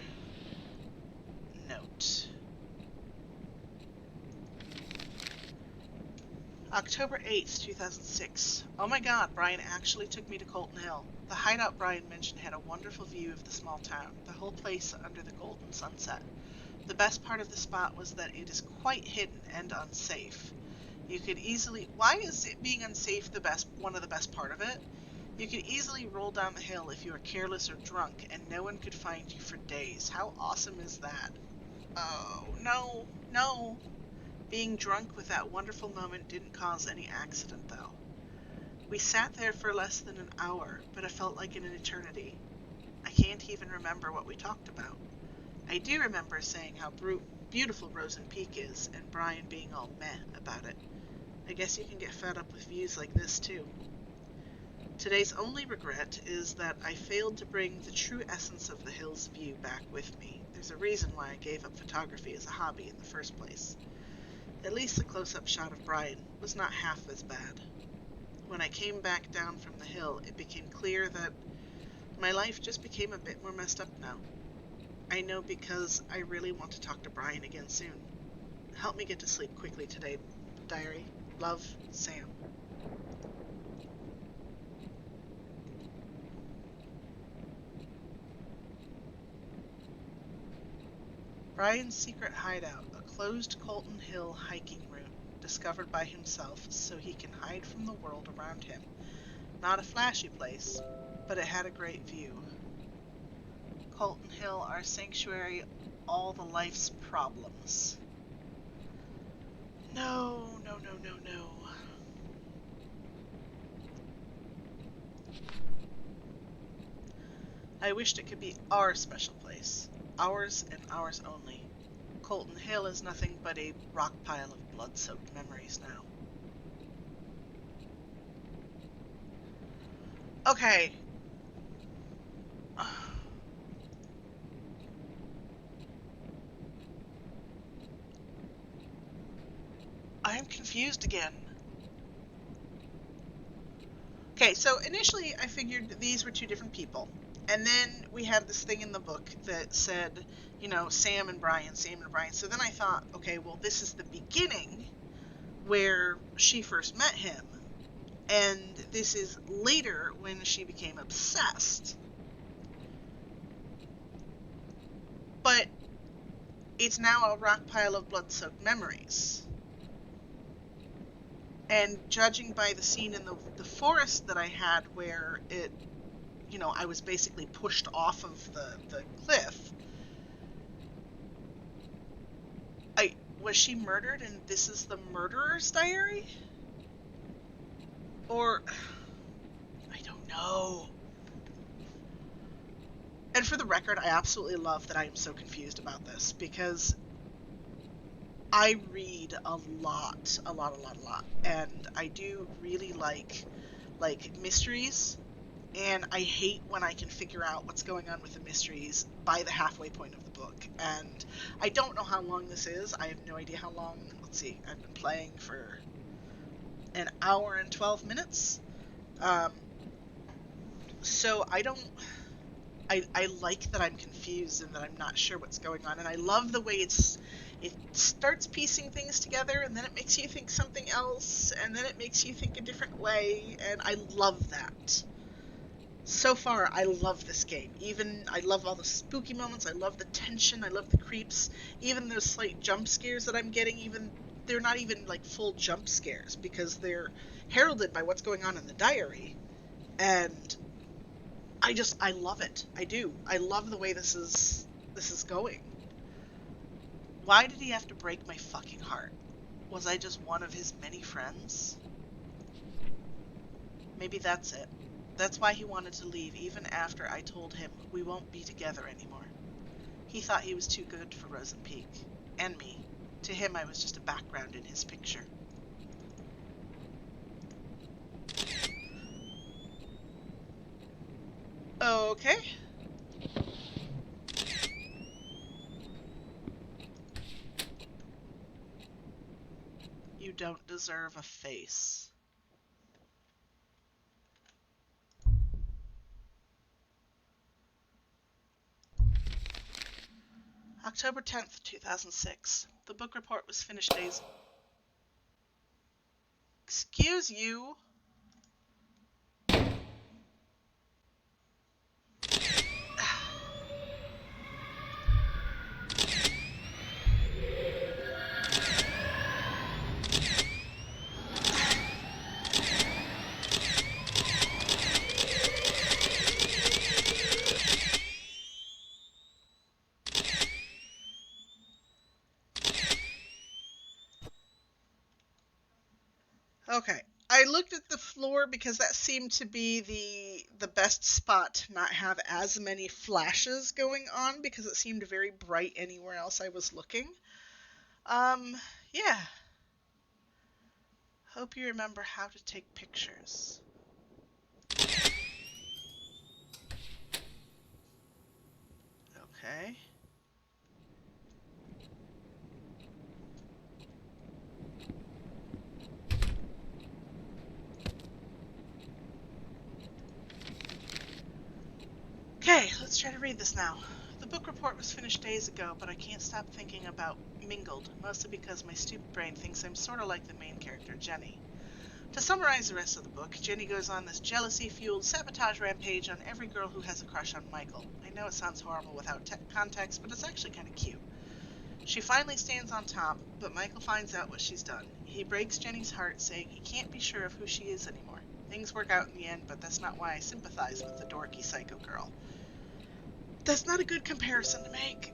[SPEAKER 1] note. October 8th, 2006. Oh my god, Brian actually took me to Colton Hill. The hideout Brian mentioned had a wonderful view of the small town, the whole place under the golden sunset. The best part of the spot was that it is quite hidden and unsafe. You could easily... Why is it being unsafe one of the best part of it? You could easily roll down the hill if you were careless or drunk, and no one could find you for days. How awesome is that? Oh, no, no. Being drunk with that wonderful moment didn't cause any accident, though. We sat there for less than an hour, but it felt like an eternity. I can't even remember what we talked about. I do remember saying how beautiful Rosen Peak is, and Brian being all meh about it. I guess you can get fed up with views like this, too. Today's only regret is that I failed to bring the true essence of the hill's view back with me. There's a reason why I gave up photography as a hobby in the first place. At least the close-up shot of Brian was not half as bad. When I came back down from the hill, it became clear that my life just became a bit more messed up now. I know because I really want to talk to Brian again soon. Help me get to sleep quickly today, diary. Love, Sam. Brian's secret hideout, a closed Colton Hill hiking route, discovered by himself so he can hide from the world around him. Not a flashy place, but it had a great view. Colton Hill, our sanctuary, all the life's problems. No, no, no, no, no. I wished it could be our special place. Ours and ours only. Colton Hill is nothing but a rock pile of blood-soaked memories now. Okay. I am confused again. Okay, so initially I figured these were two different people. And then we had this thing in the book that said, you know, Sam and Brian, Sam and Brian. So then I thought, okay, well, this is the beginning where she first met him. And this is later when she became obsessed. But it's now a rock pile of blood-soaked memories. And judging by the scene in the forest that I had where it, you know, I was basically pushed off of the cliff, was she murdered and this is the murderer's diary? Or, I don't know. And for the record, I absolutely love that I am so confused about this, because I read a lot, and I do really like mysteries, and I hate when I can figure out what's going on with the mysteries by the halfway point of the book. And I don't know how long this is. I have no idea how long. Let's see. I've been playing for an hour and 12 minutes. So I like that I'm confused and that I'm not sure what's going on. And I love the way it it starts piecing things together, and then it makes you think something else, and then it makes you think a different way, and I love that. So far, I love this game. Even, I love all the spooky moments, I love the tension, I love the creeps, even those slight jump scares that I'm getting, even, they're not even like full jump scares, because they're heralded by what's going on in the diary, and I love it. I do. I love the way this is going. Why did he have to break my fucking heart? Was I just one of his many friends? Maybe that's it. That's why he wanted to leave even after I told him we won't be together anymore. He thought he was too good for Rosen Peak. And me. To him, I was just a background in his picture. Okay. You don't deserve a face. October 10th, 2006. The book report was finished days... Excuse you? Okay. I looked at the floor because that seemed to be the best spot to not have as many flashes going on because it seemed very bright anywhere else I was looking. Yeah. Hope you remember how to take pictures. Okay. Okay, let's try to read this now. The book report was finished days ago, but I can't stop thinking about Mingled, mostly because my stupid brain thinks I'm sort of like the main character, Jenny. To summarize the rest of the book, Jenny goes on this jealousy-fueled sabotage rampage on every girl who has a crush on Michael. I know it sounds horrible without context, but it's actually kind of cute. She finally stands on top, but Michael finds out what she's done. He breaks Jenny's heart, saying he can't be sure of who she is anymore. Things work out in the end, but that's not why I sympathize with the dorky psycho girl. That's not a good comparison to make.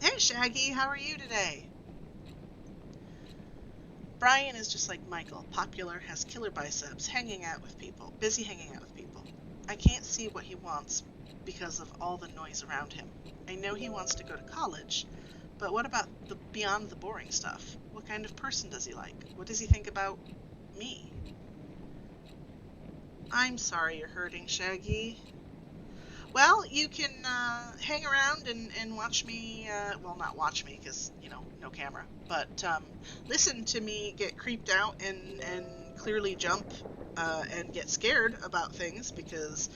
[SPEAKER 1] Hey, Shaggy, how are you today? Brian is just like Michael, popular, has killer biceps, busy hanging out with people. I can't see what he wants because of all the noise around him. I know he wants to go to college, but what about the beyond the boring stuff? What kind of person does he like? What does he think about me? I'm sorry you're hurting, Shaggy. Well, you can hang around and watch me, well, not watch me because, no camera, but listen to me get creeped out and clearly jump and get scared about things because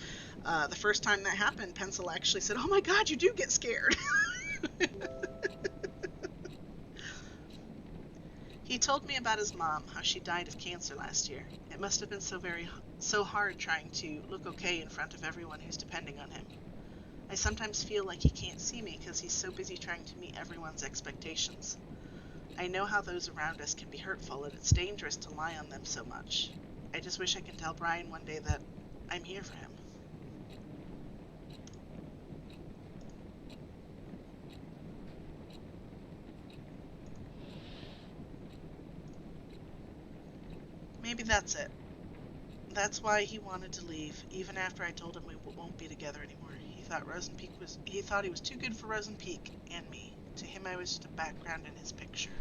[SPEAKER 1] the first time that happened, Pencil actually said, "Oh my God, you do get scared." He told me about his mom, how she died of cancer last year. It must have been so hard trying to look okay in front of everyone who's depending on him. I sometimes feel like he can't see me because he's so busy trying to meet everyone's expectations. I know how those around us can be hurtful, and it's dangerous to lie on them so much. I just wish I could tell Brian one day that I'm here for him. Maybe that's it. That's why he wanted to leave, even after I told him we won't be together anymore. He thought he was too good for Rosen Peak and me. To him, I was just a background in his picture.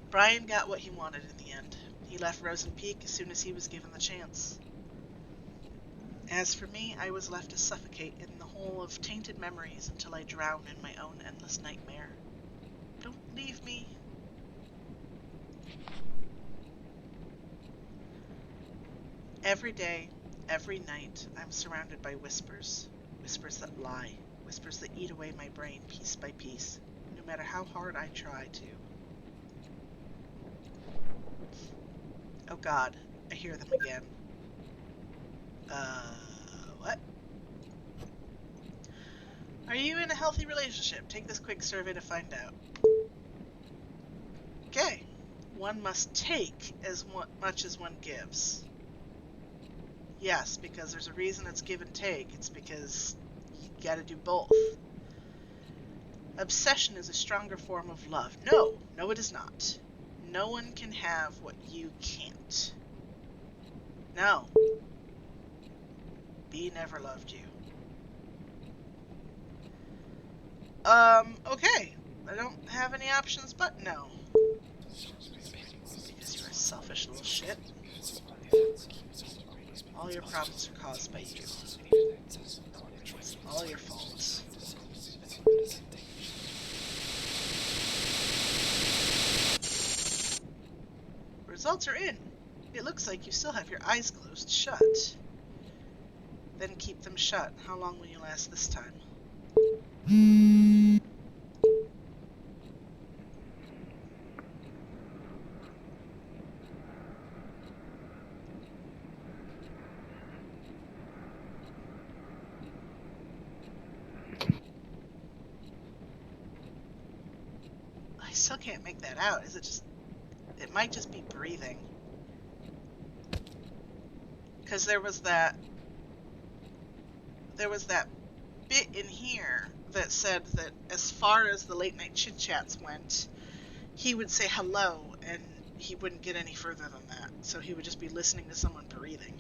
[SPEAKER 1] Brian got what he wanted in the end. He left Rosen Peak as soon as he was given the chance. As for me, I was left to suffocate in the hole of tainted memories until I drown in my own endless nightmare. Don't leave me. Every day, every night, I'm surrounded by whispers. Whispers that lie. whispers that eat away my brain piece by piece, no matter how hard I try to. Oh God, I hear them again. What? Are you in a healthy relationship? Take this quick survey to find out. Okay. One must take as much as one gives. Yes, because there's a reason it's give and take. It's because you gotta do both. Obsession is a stronger form of love. No, no it is not. No one can have what you can't. No. B never loved you. Okay. I don't have any options but no. Because you're a selfish little shit. All your problems are caused by you. It's all your fault. Results are in. It looks like you still have your eyes closed shut. Then keep them shut. How long will you last this time? I still can't make that out. Is it just... It might just be breathing. Because there was that bit in here that said that as far as the late night chit chats went, he would say hello and he wouldn't get any further than that. So he would just be listening to someone breathing.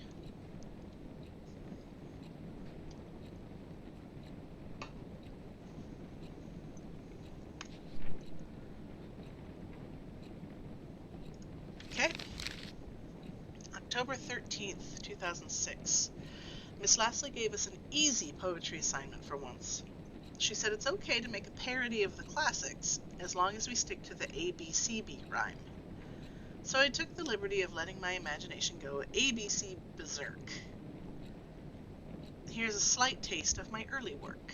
[SPEAKER 1] Okay. October 13th, 2006. Miss Lastly gave us an easy poetry assignment for once. She said it's okay to make a parody of the classics, as long as we stick to the ABCB rhyme. So I took the liberty of letting my imagination go ABC berserk. Here's a slight taste of my early work.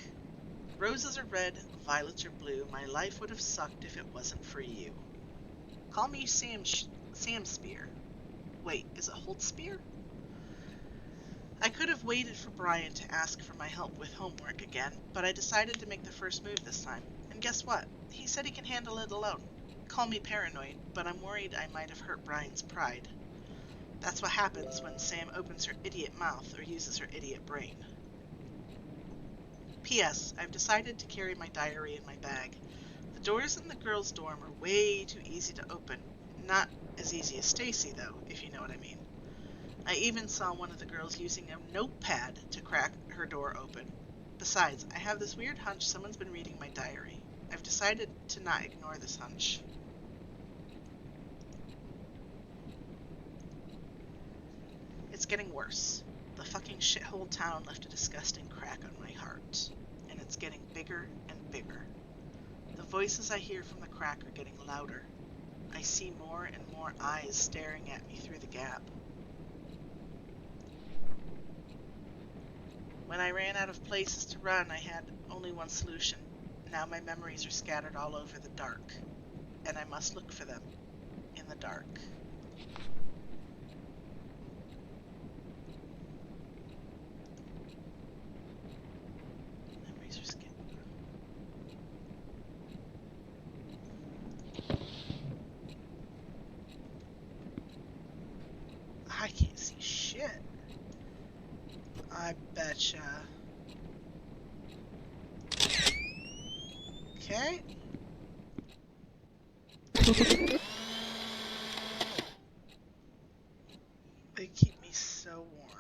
[SPEAKER 1] Roses are red, violets are blue, my life would have sucked if it wasn't for you. Call me Sam Spear. Wait, is it Holtzspear? I could have waited for Brian to ask for my help with homework again, but I decided to make the first move this time. And guess what? He said he can handle it alone. Call me paranoid, but I'm worried I might have hurt Brian's pride. That's what happens when Sam opens her idiot mouth or uses her idiot brain. P.S. I've decided to carry my diary in my bag. The doors in the girls' dorm are way too easy to open. Not as easy as Stacy, though, if you know what I mean. I even saw one of the girls using a notepad to crack her door open. Besides, I have this weird hunch someone's been reading my diary. I've decided to not ignore this hunch. It's getting worse. The fucking shithole town left a disgusting crack on my heart. And it's getting bigger and bigger. The voices I hear from the crack are getting louder. I see more and more eyes staring at me through the gap. When I ran out of places to run, I had only one solution. Now my memories are scattered all over the dark, and I must look for them in the dark. Memories are scattered. I can't see shit. I betcha. Okay. They keep me so warm.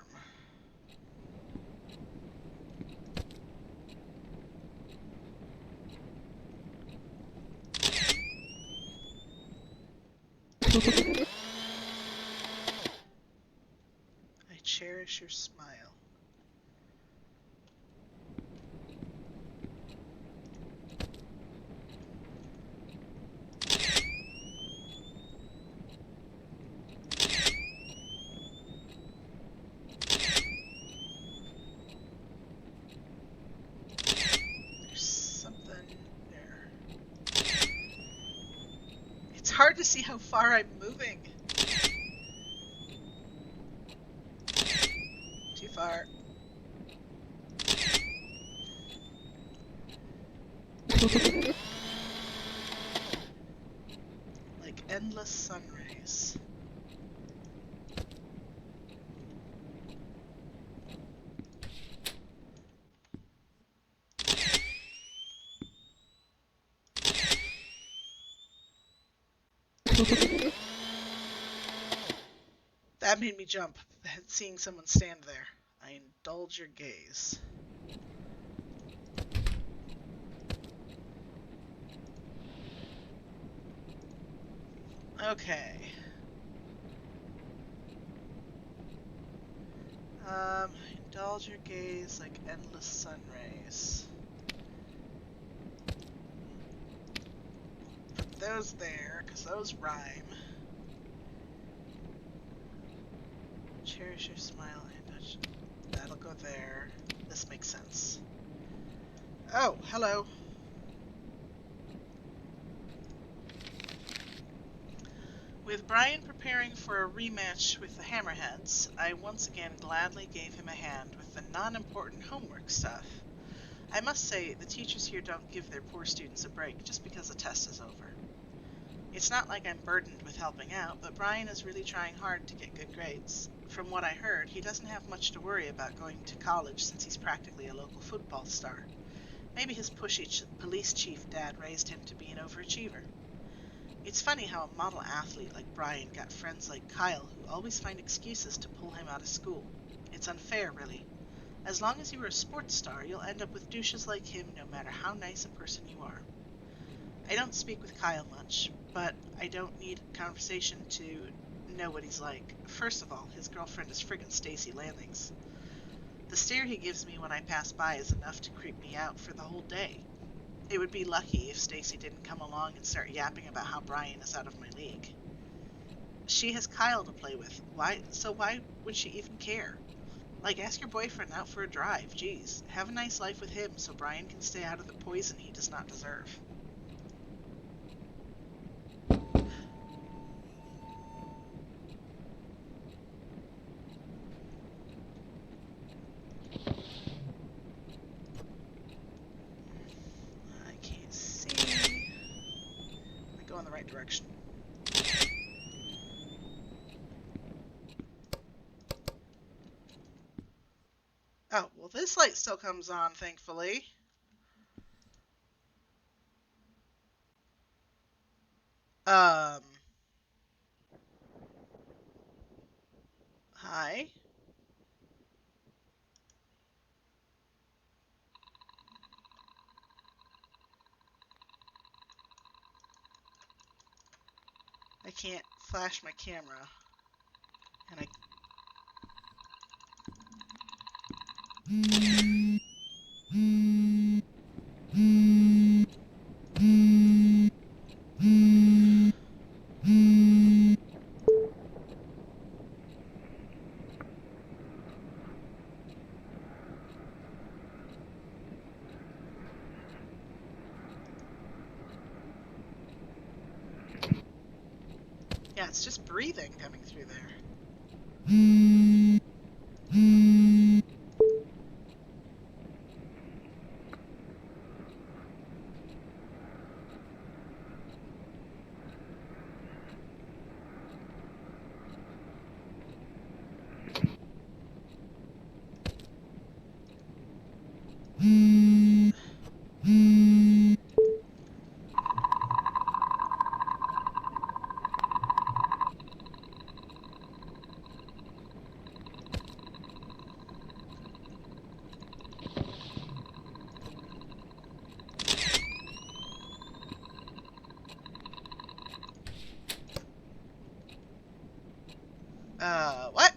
[SPEAKER 1] I cherish your smile. hard to see how far I'm moving. Too far. Like endless sun rays. That made me jump, seeing someone stand there. I indulge your gaze. Okay. Indulge your gaze like endless sun rays. Put those there, because those rhyme. Cherish your smile and touch. That'll go there. This makes sense. Oh, hello. With Brian preparing for a rematch with the Hammerheads, I once again gladly gave him a hand with the non-important homework stuff. I must say, the teachers here don't give their poor students a break just because the test is over. It's not like I'm burdened with helping out, but Brian is really trying hard to get good grades. From what I heard, he doesn't have much to worry about going to college since he's practically a local football star. Maybe his pushy police chief dad raised him to be an overachiever. It's funny how a model athlete like Brian got friends like Kyle who always find excuses to pull him out of school. It's unfair, really. As long as you are a sports star, you'll end up with douches like him no matter how nice a person you are. I don't speak with Kyle much, but I don't need conversation to know what he's like. First of all, his girlfriend is friggin' Stacy Landings. The stare he gives me when I pass by is enough to creep me out for the whole day. It would be lucky if Stacy didn't come along and start yapping about how Brian is out of my league. She has Kyle to play with. Why would she even care? Like, ask your boyfriend out for a drive. Geez, have a nice life with him so Brian can stay out of the poison he does not deserve. I can't see. I go in the right direction. Oh, well, this light still comes on, thankfully. Hi. I can't flash my camera. And I... Yeah, it's just breathing coming through there. What?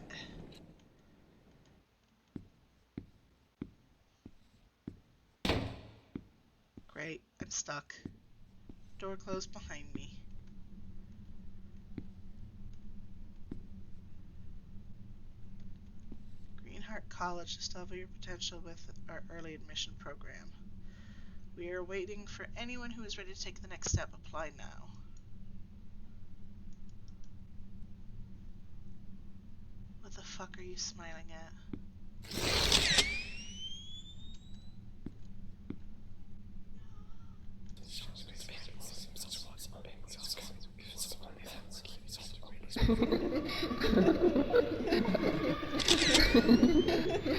[SPEAKER 1] Great, I'm stuck. Door closed behind me. Greenheart College, discover your potential with our early admission program. We are waiting for anyone who is ready to take the next step. Apply now. fuck are you smiling at?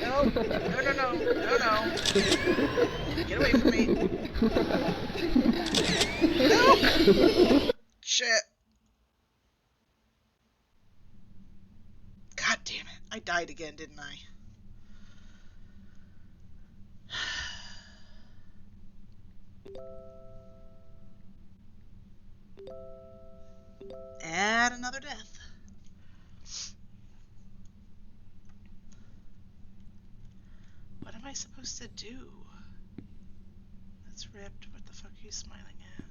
[SPEAKER 1] No, no, no, no, no, no. Get away from me. No! Shit. God damn it. I died again, didn't I? And another death. What am I supposed to do? That's ripped. What the fuck are you smiling at?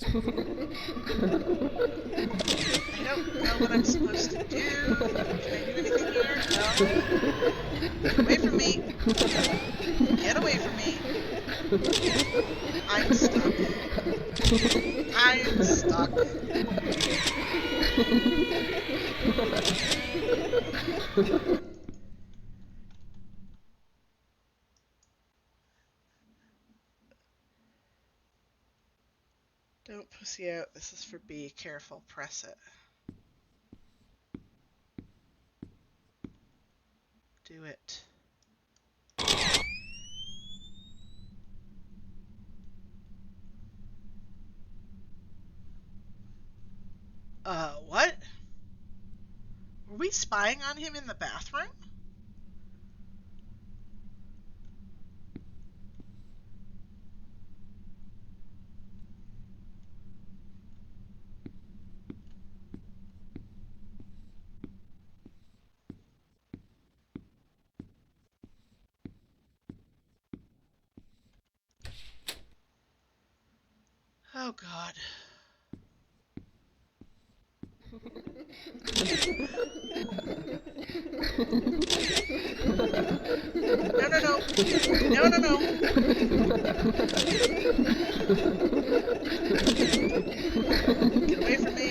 [SPEAKER 1] I don't know what I'm supposed to do. Can I do anything here? No. Get away from me. Get away from me. I'm stuck. I'm stuck. Don't pussy out. This is for B. Careful. Press it. Do it. What? Were we spying on him in the bathroom? Oh, God. No, no, no. No, no, no. Get away from me.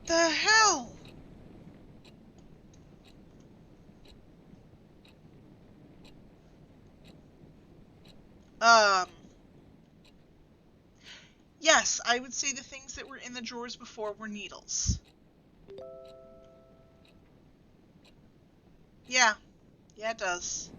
[SPEAKER 1] The hell? Yes, I would say the things that were in the drawers before were needles. Yeah. Yeah, it does.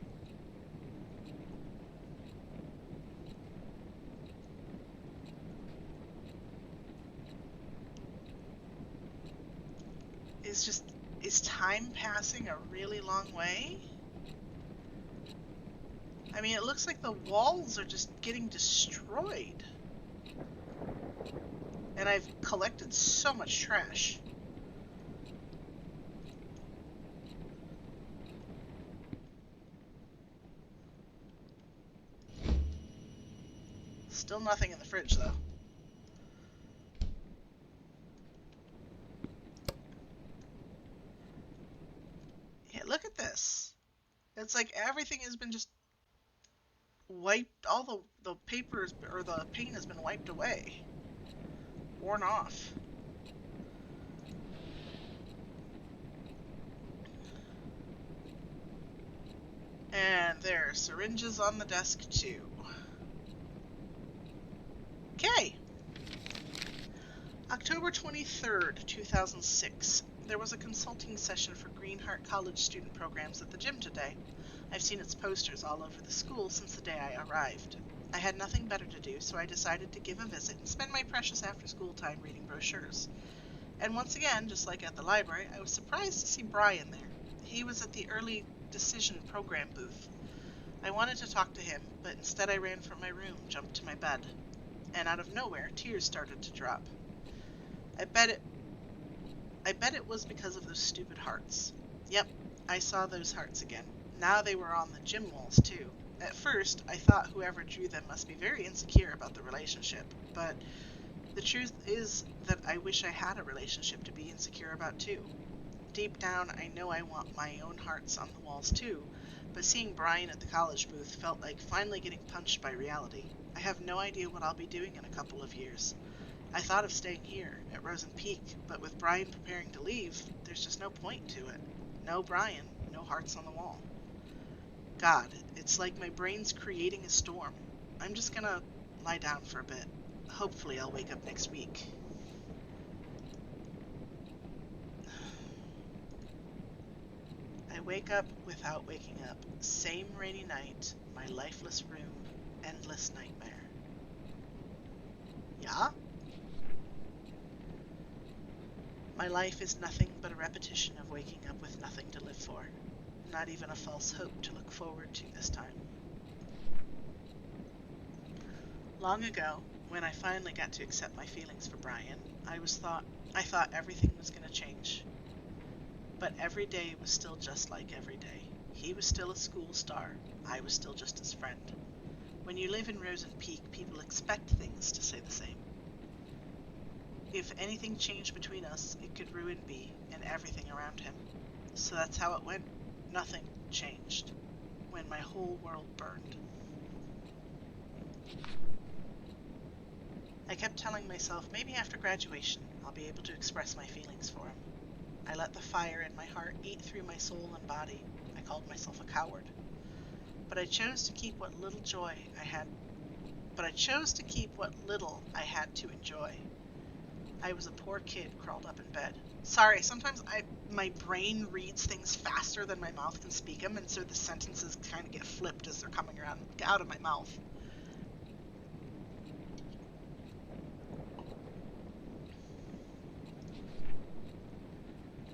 [SPEAKER 1] Is time passing a really long way? I mean, it looks like the walls are just getting destroyed. And I've collected so much trash. Still nothing in the fridge, though. Yeah, look at this. It's like everything has been just wiped. All the papers or the paint has been wiped away. Worn off. And there are syringes on the desk, too. Okay. October 23rd, 2006. There was a consulting session for Greenheart College student programs at the gym today. I've seen its posters all over the school since the day I arrived. I had nothing better to do, so I decided to give a visit and spend my precious after-school time reading brochures. And once again, just like at the library, I was surprised to see Brian there. He was at the early decision program booth. I wanted to talk to him, but instead I ran from my room, jumped to my bed. And out of nowhere, tears started to drop. I bet it was because of those stupid hearts. Yep, I saw those hearts again. Now they were on the gym walls, too. At first, I thought whoever drew them must be very insecure about the relationship, but The truth is that I wish I had a relationship to be insecure about too. Deep down, I know I want my own hearts on the walls too, but seeing Brian at the college booth felt like finally getting punched by reality. I have no idea what I'll be doing in a couple of years. I thought of staying here, at Rosen Peak, but with Brian preparing to leave, there's just no point to it. No Brian, no hearts on the wall. God, it's like my brain's creating a storm. I'm just gonna lie down for a bit. Hopefully I'll wake up next week. I wake up without waking up. Same rainy night, my lifeless room, endless nightmare. Yeah? My life is nothing but a repetition of waking up with nothing to live for. Not even a false hope to look forward to this time. Long ago, when I finally got to accept my feelings for Brian, I thought everything was going to change. But every day was still just like every day. He was still a school star. I was still just his friend. When you live in Rosen Peak, people expect things to stay the same. If anything changed between us, it could ruin B and everything around him. So that's how it went. Nothing changed. When my whole world burned. I kept telling myself maybe after graduation I'll be able to express my feelings for him. I let the fire in my heart eat through my soul and body. I called myself a coward. But I chose to keep what little I had to enjoy. I was a poor kid crawled up in bed. Sorry, sometimes my brain reads things faster than my mouth can speak them, and so the sentences kind of get flipped as they're coming out of my mouth.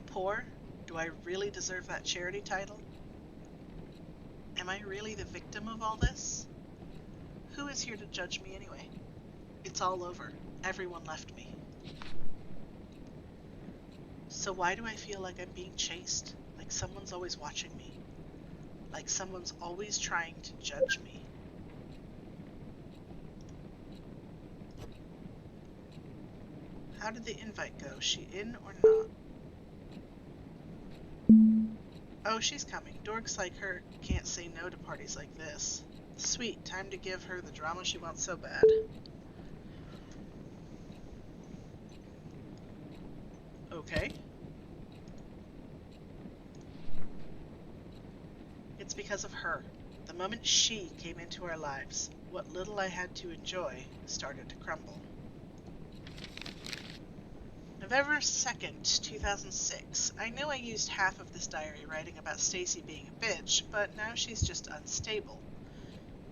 [SPEAKER 1] Poor? Do I really deserve that charity title? Am I really the victim of all this? Who is here to judge me anyway? It's all over. Everyone left me. So why do I feel like I'm being chased? Like someone's always watching me? Like someone's always trying to judge me? How did the invite go? She in or not? Oh, she's coming. Dorks like her can't say no to parties like this. Sweet, time to give her the drama she wants so bad. Okay. It's because of her. The moment she came into our lives, what little I had to enjoy started to crumble. November 2nd, 2006. I know I used half of this diary writing about Stacy being a bitch, but now she's just unstable.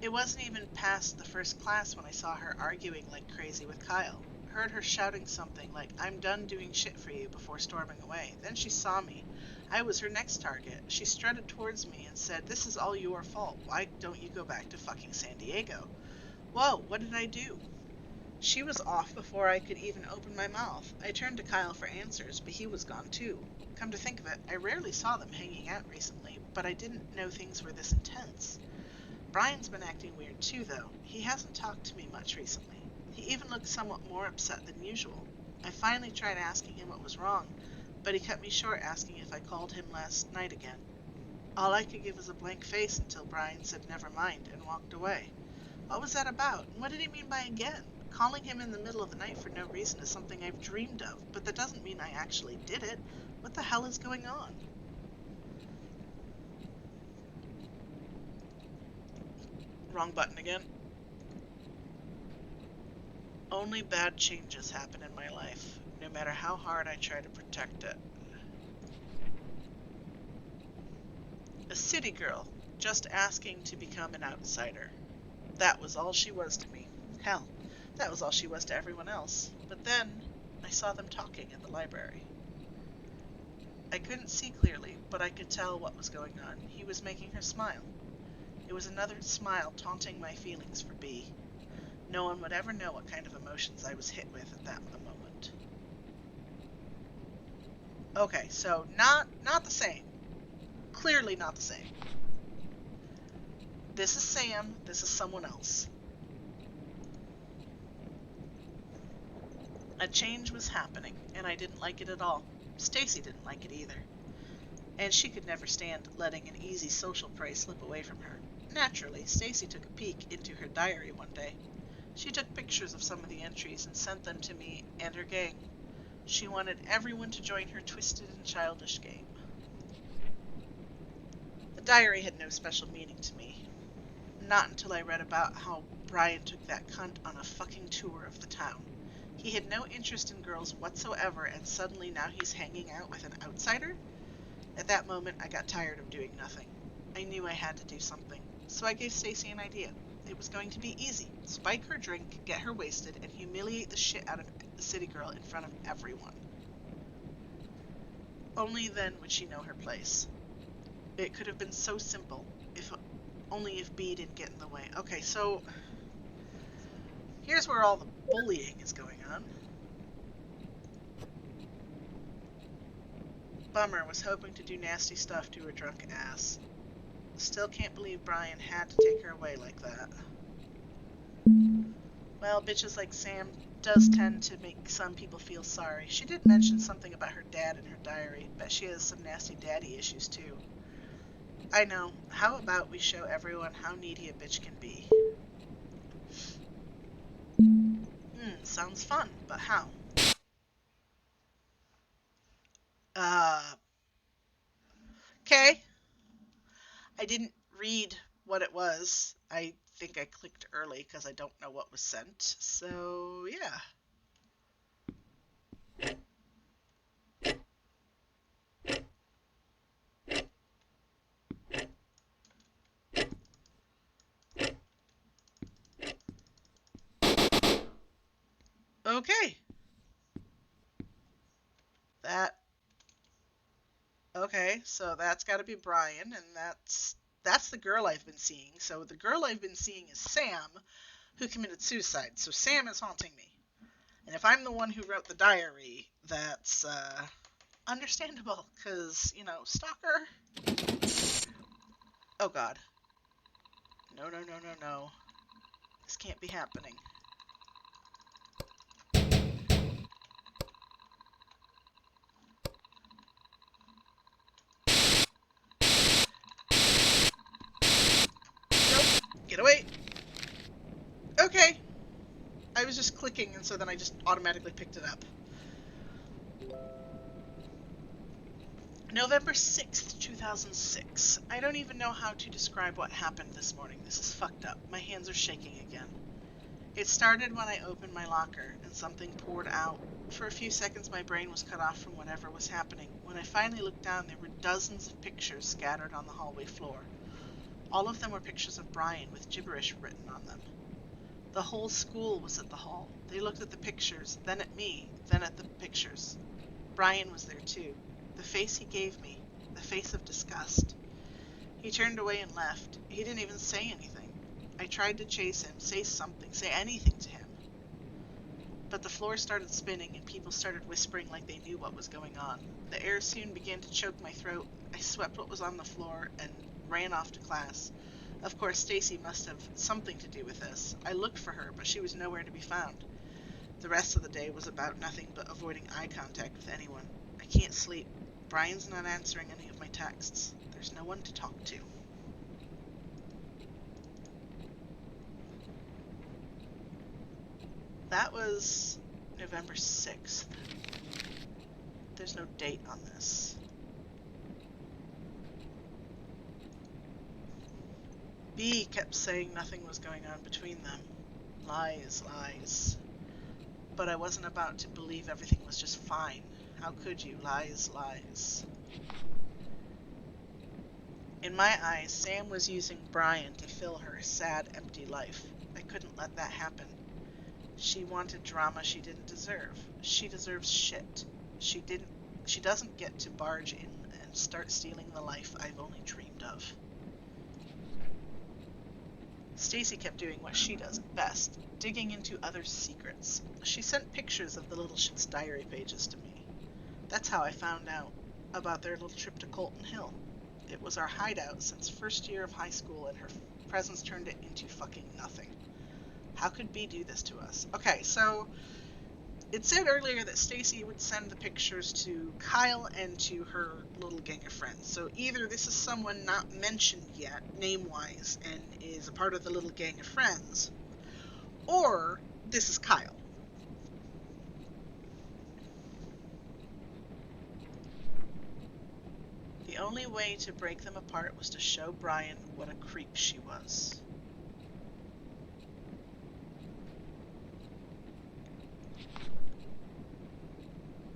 [SPEAKER 1] It wasn't even past the first class when I saw her arguing like crazy with Kyle. Heard her shouting something like, "I'm done doing shit for you," before storming away. Then she saw me. I was her next target. She strutted towards me and said, "This is all your fault. Why don't you go back to fucking San Diego?" Whoa, what did I do? She was off before I could even open my mouth. I turned to Kyle for answers, but he was gone too. Come to think of it, I rarely saw them hanging out recently, but I didn't know things were this intense. Brian's been acting weird too, though. He hasn't talked to me much recently. He even looked somewhat more upset than usual. I finally tried asking him what was wrong, but he cut me short asking if I called him last night again. All I could give was a blank face until Brian said never mind and walked away. What was that about? And what did he mean by again? Calling him in the middle of the night for no reason is something I've dreamed of, but that doesn't mean I actually did it. What the hell is going on? Wrong button again. Only bad changes happen in my life, no matter how hard I try to protect it. A city girl, just asking to become an outsider. That was all she was to me. Hell, that was all she was to everyone else. But then, I saw them talking in the library. I couldn't see clearly, but I could tell what was going on. He was making her smile. It was another smile taunting my feelings for B. No one would ever know what kind of emotions I was hit with at that moment. Okay, so not the same. Clearly not the same. This is Sam, this is someone else. A change was happening, and I didn't like it at all. Stacy didn't like it either. And she could never stand letting an easy social prey slip away from her. Naturally, Stacy took a peek into her diary one day. She took pictures of some of the entries and sent them to me and her gang. She wanted everyone to join her twisted and childish game. The diary had no special meaning to me. Not until I read about how Brian took that cunt on a fucking tour of the town. He had no interest in girls whatsoever, and suddenly now he's hanging out with an outsider? At that moment, I got tired of doing nothing. I knew I had to do something, so I gave Stacy an idea. It was going to be easy. Spike her drink, get her wasted, and humiliate the shit out of the city girl in front of everyone. Only then would she know her place. It could have been so simple, only if B didn't get in the way. Okay, so here's where all the bullying is going on. Bummer, was hoping to do nasty stuff to her drunk ass. Still can't believe Brian had to take her away like that. Well, bitches like Sam does tend to make some people feel sorry. She did mention something about her dad in her diary. Bet she has some nasty daddy issues too. I know. How about we show everyone how needy a bitch can be? Sounds fun, but how? Okay. I didn't read what it was. I think I clicked early because I don't know what was sent. So, yeah. Okay. Okay, so that's got to be Brian, and that's the girl I've been seeing. So the girl I've been seeing is Sam, who committed suicide. So Sam is haunting me. And if I'm the one who wrote the diary, that's understandable, because, stalker. Oh, God. No, no, no, no, no. This can't be happening. Nope. Get away. Okay. I was just clicking, and so then I just automatically picked it up. November 6th, 2006. I don't even know how to describe what happened this morning. This is fucked up. My hands are shaking again. It started when I opened my locker, and something poured out. For a few seconds my brain was cut off from whatever was happening. When I finally looked down, there were dozens of pictures scattered on the hallway floor. All of them were pictures of Brian with gibberish written on them. The whole school was at the hall. They looked at the pictures, then at me, then at the pictures. Brian was there too. The face he gave me, the face of disgust. He turned away and left. He didn't even say anything. I tried to chase him, say something, say anything to him. But the floor started spinning and people started whispering like they knew what was going on. The air soon began to choke my throat. I swept what was on the floor and ran off to class. Of course, Stacy must have something to do with this. I looked for her, but she was nowhere to be found. The rest of the day was about nothing but avoiding eye contact with anyone. I can't sleep. Brian's not answering any of my texts. There's no one to talk to. That was November 6th. There's no date on this. B kept saying nothing was going on between them. Lies, lies. But I wasn't about to believe everything was just fine. How could you? Lies, lies. In my eyes, Sam was using Brian to fill her sad, empty life. I couldn't let that happen. She wanted drama she didn't deserve. She deserves shit. She doesn't get to barge in and start stealing the life I've only dreamed of. Stacy kept doing what she does best, digging into others' secrets. She sent pictures of the little shit's diary pages to me. That's how I found out about their little trip to Colton Hill. It was our hideout since first year of high school, and her presence turned it into fucking nothing. How could B do this to us? Okay, so It said earlier that Stacy would send the pictures to Kyle and to her little gang of friends. So either this is someone not mentioned yet, name-wise, and is a part of the little gang of friends, or this is Kyle. The only way to break them apart was to show Brian what a creep she was.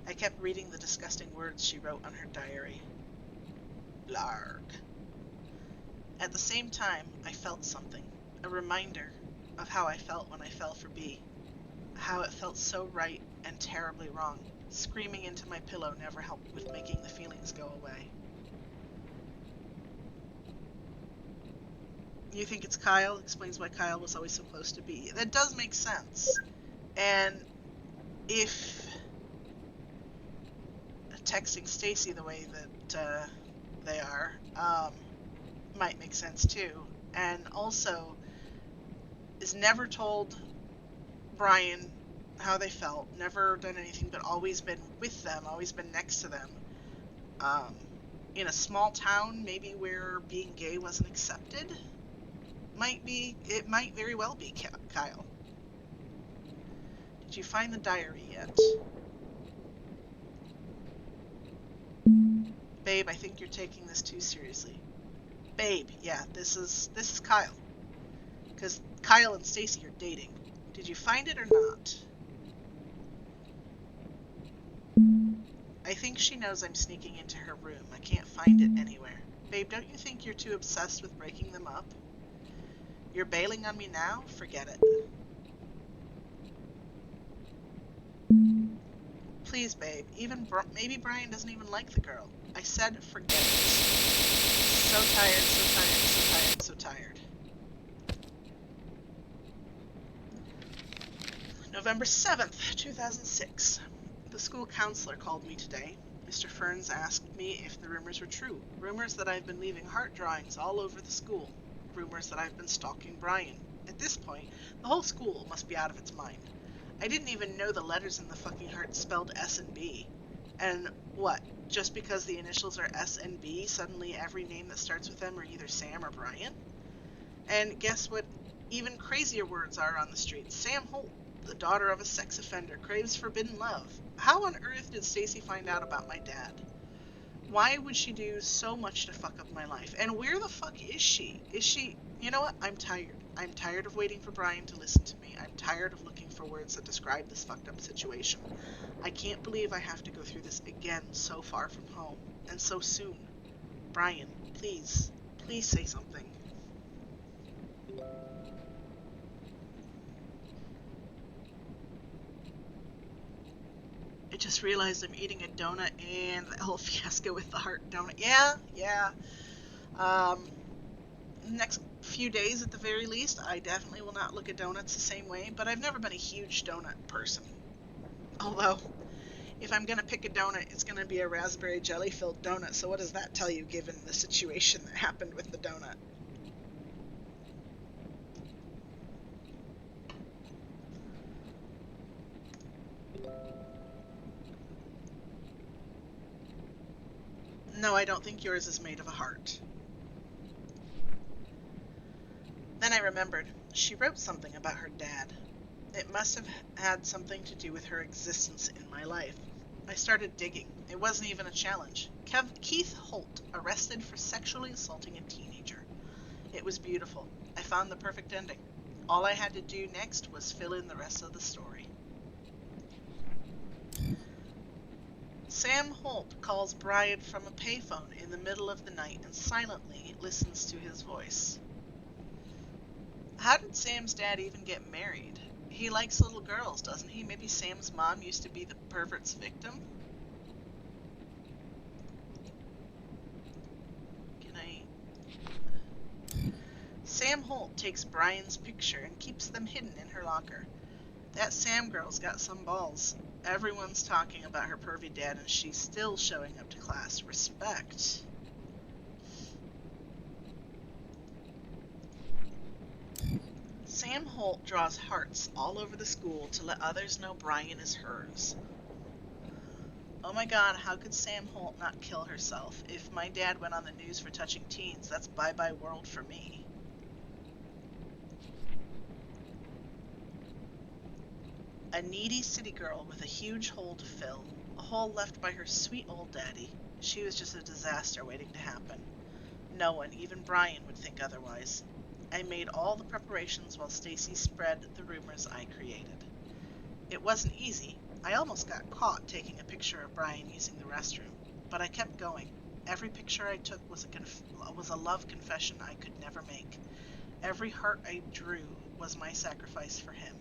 [SPEAKER 1] I kept reading the disgusting words she wrote on her diary. Blarg. At the same time, I felt something. A reminder of how I felt when I fell for B. How it felt so right and terribly wrong. Screaming into my pillow never helped with making the feelings go away. You think it's Kyle? Explains why Kyle was always so close to B. That does make sense. And if texting Stacy the way that they are might make sense too. And also is never told Brian how they felt, never done anything but always been with them, always been next to them. In a small town, maybe where being gay wasn't accepted, it might very well be Kyle. Did you find the diary yet? Babe, I think you're taking this too seriously. Babe, yeah, this is Kyle. Because Kyle and Stacy are dating. Did you find it or not? I think she knows I'm sneaking into her room. I can't find it anywhere. Babe, don't you think you're too obsessed with breaking them up? You're bailing on me now? Forget it. Please, babe. Maybe Brian doesn't even like the girl. I said forget it. So tired, so tired, so tired, so tired. November 7th, 2006. The school counselor called me today. Mr. Ferns asked me if the rumors were true. Rumors that I've been leaving heart drawings all over the school. Rumors that I've been stalking Brian. At this point, the whole school must be out of its mind. I didn't even know the letters in the fucking heart spelled S and B. And what? Just because the initials are S and B, suddenly every name that starts with them are either Sam or Brian? And guess what even crazier words are on the street? Sam Holt, the daughter of a sex offender, craves forbidden love. How on earth did Stacy find out about my dad? Why would she do so much to fuck up my life? And where the fuck is she? Is she... You know what? I'm tired. I'm tired of waiting for Brian to listen to me. I'm tired of looking for words that describe this fucked up situation. I can't believe I have to go through this again so far from home. And so soon. Brian, please. Please say something. I just realized I'm eating a donut and the whole fiasco with the heart donut. Yeah. Next few days at the very least, I definitely will not look at donuts the same way, but I've never been a huge donut person. Although, if I'm going to pick a donut, it's going to be a raspberry jelly-filled donut, so what does that tell you given the situation that happened with the donut? No, I don't think yours is made of a heart. Then I remembered. She wrote something about her dad. It must have had something to do with her existence in my life. I started digging. It wasn't even a challenge. Keith Holt, arrested for sexually assaulting a teenager. It was beautiful. I found the perfect ending. All I had to do next was fill in the rest of the story. Sam Holt calls Brian from a payphone in the middle of the night and silently listens to his voice. How did Sam's dad even get married? He likes little girls, doesn't he? Maybe Sam's mom used to be the pervert's victim? Sam Holt takes Brian's picture and keeps them hidden in her locker. That Sam girl's got some balls. Everyone's talking about her pervy dad and she's still showing up to class. Respect. Sam Holt draws hearts all over the school to let others know Brian is hers. Oh my god, how could Sam Holt not kill herself? If my dad went on the news for touching teens, that's bye-bye world for me. A needy city girl with a huge hole to fill. A hole left by her sweet old daddy. She was just a disaster waiting to happen. No one, even Brian, would think otherwise. I made all the preparations while Stacy spread the rumors I created. It wasn't easy. I almost got caught taking a picture of Brian using the restroom, but I kept going. Every picture I took was a love confession I could never make. Every heart I drew was my sacrifice for him.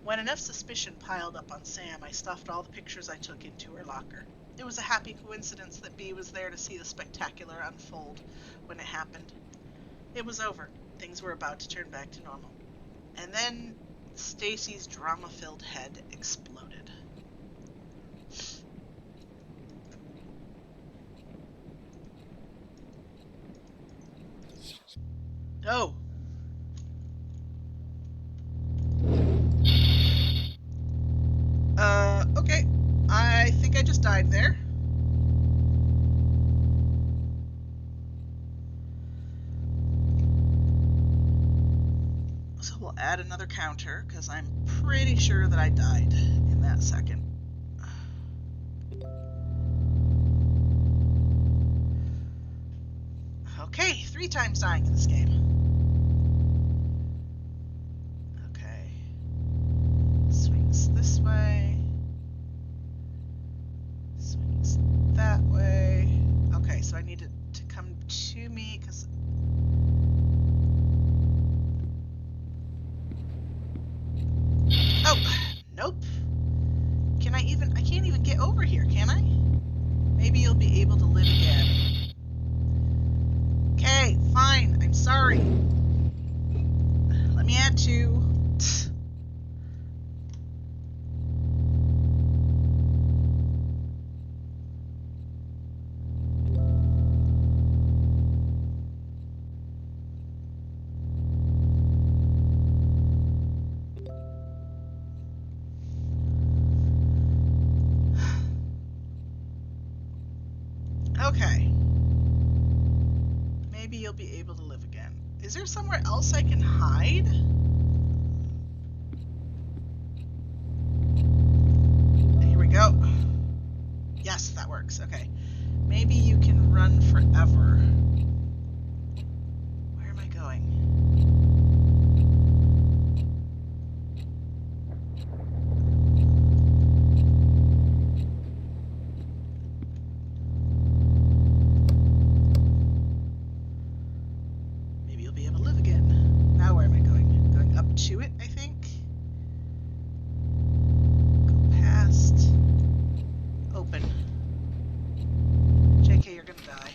[SPEAKER 1] When enough suspicion piled up on Sam, I stuffed all the pictures I took into her locker. It was a happy coincidence that Bea was there to see the spectacular unfold when it happened. It was over. Things were about to turn back to normal. And then Stacy's drama-filled head exploded. Oh. Okay. I think I just died there. So we'll add another counter, because I'm pretty sure that I died in that second. Okay, 3 times dying in this game. Okay. Swings this way. Swings that way. Okay, so I need it to come to me, because... Oh! Nope. I can't even get over here, can I? Maybe you'll be able to live again. Okay, fine. I'm sorry. Let me add 2. Okay. Maybe you'll be able to live again. Is there somewhere else I can hide? Here we go. Yes, that works. Okay. Maybe you can run forever. Where am I going? Maybe you'll be able to live again. Now where am I going? I'm going up to it, I think. Go past. Open. JK, you're gonna die.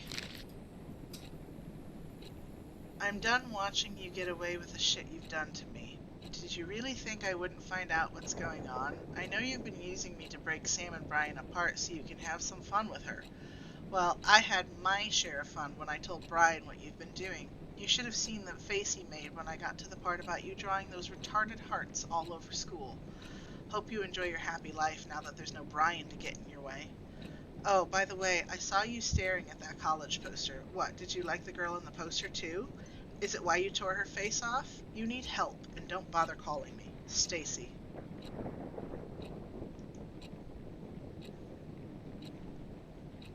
[SPEAKER 1] I'm done watching you get away with the shit you've done to me. Did you really think I wouldn't find out what's going on? I know you've been using me to break Sam and Brian apart so you can have some fun with her. Well, I had my share of fun when I told Brian what you've been doing. You should have seen the face he made when I got to the part about you drawing those retarded hearts all over school. Hope you enjoy your happy life now that there's no Brian to get in your way. Oh, by the way, I saw you staring at that college poster. What, did you like the girl in the poster too? Is it why you tore her face off? You need help, and don't bother calling me. Stacy.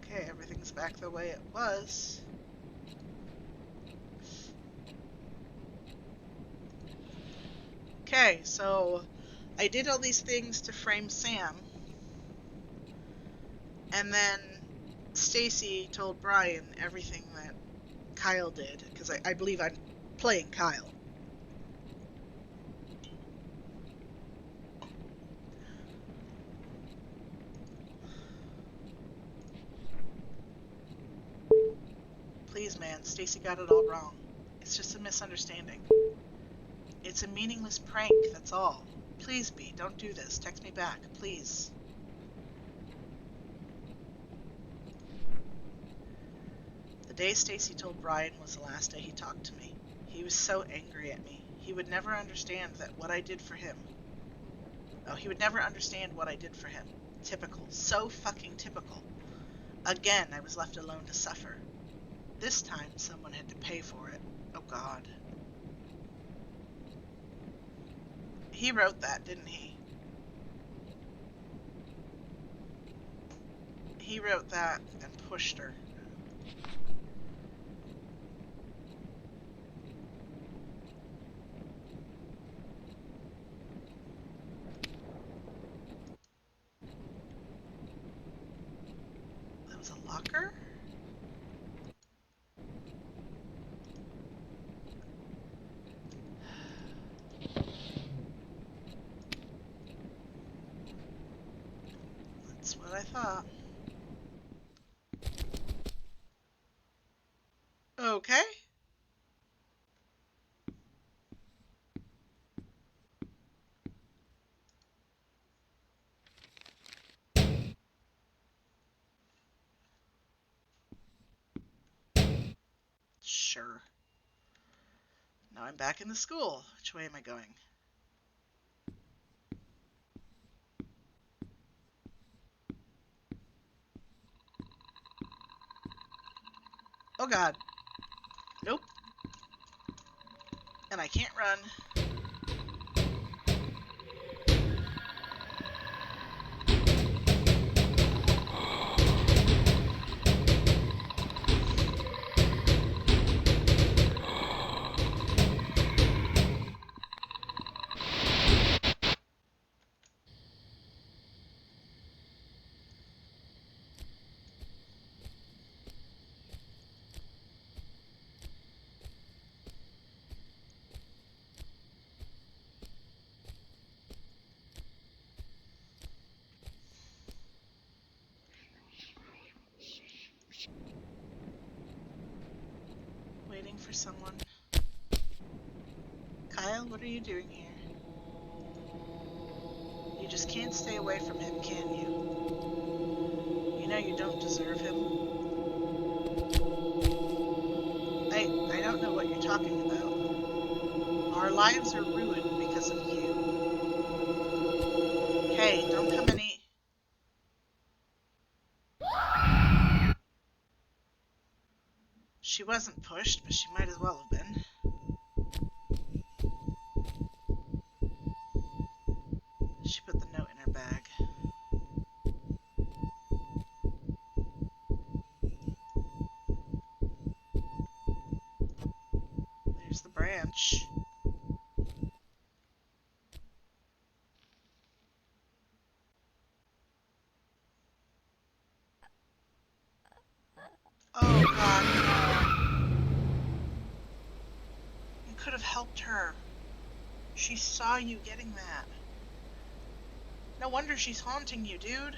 [SPEAKER 1] Okay, everything's back the way it was. Okay, so I did all these things to frame Sam. And then Stacy told Brian everything that Kyle did, because I believe I'm playing Kyle. Please, man, Stacy got it all wrong. It's just a misunderstanding. It's a meaningless prank, that's all. Please, Bea, don't do this. Text me back, please. The day Stacy told Brian was the last day he talked to me. He was so angry at me. He would never understand that what I did for him. Oh, he would never understand what I did for him. Typical. So fucking typical. Again, I was left alone to suffer. This time, someone had to pay for it. Oh, God. He wrote that, didn't he? He wrote that and pushed her. That was a locker? That's what I thought. Okay. Sure. Now I'm back in the school. Which way am I going? Oh, God. Nope. And I can't run. Waiting for someone. Kyle, what are you doing here? You just can't stay away from him, can you? You know you don't deserve him. I don't know what you're talking about. Our lives are ruined because of you. Hey, don't come any... She wasn't pushed, but she might as well have been. She put the note in her bag. There's the branch. Oh, God, no. You could have helped her. She saw you getting that. No wonder she's haunting you, dude.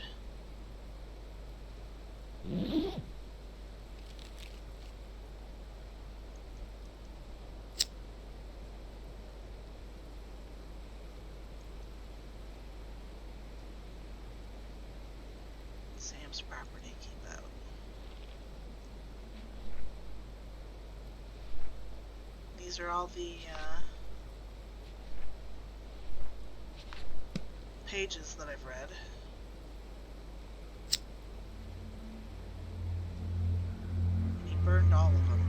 [SPEAKER 1] Sam's property, keep out. These are all the pages that I've read. And he burned all of them.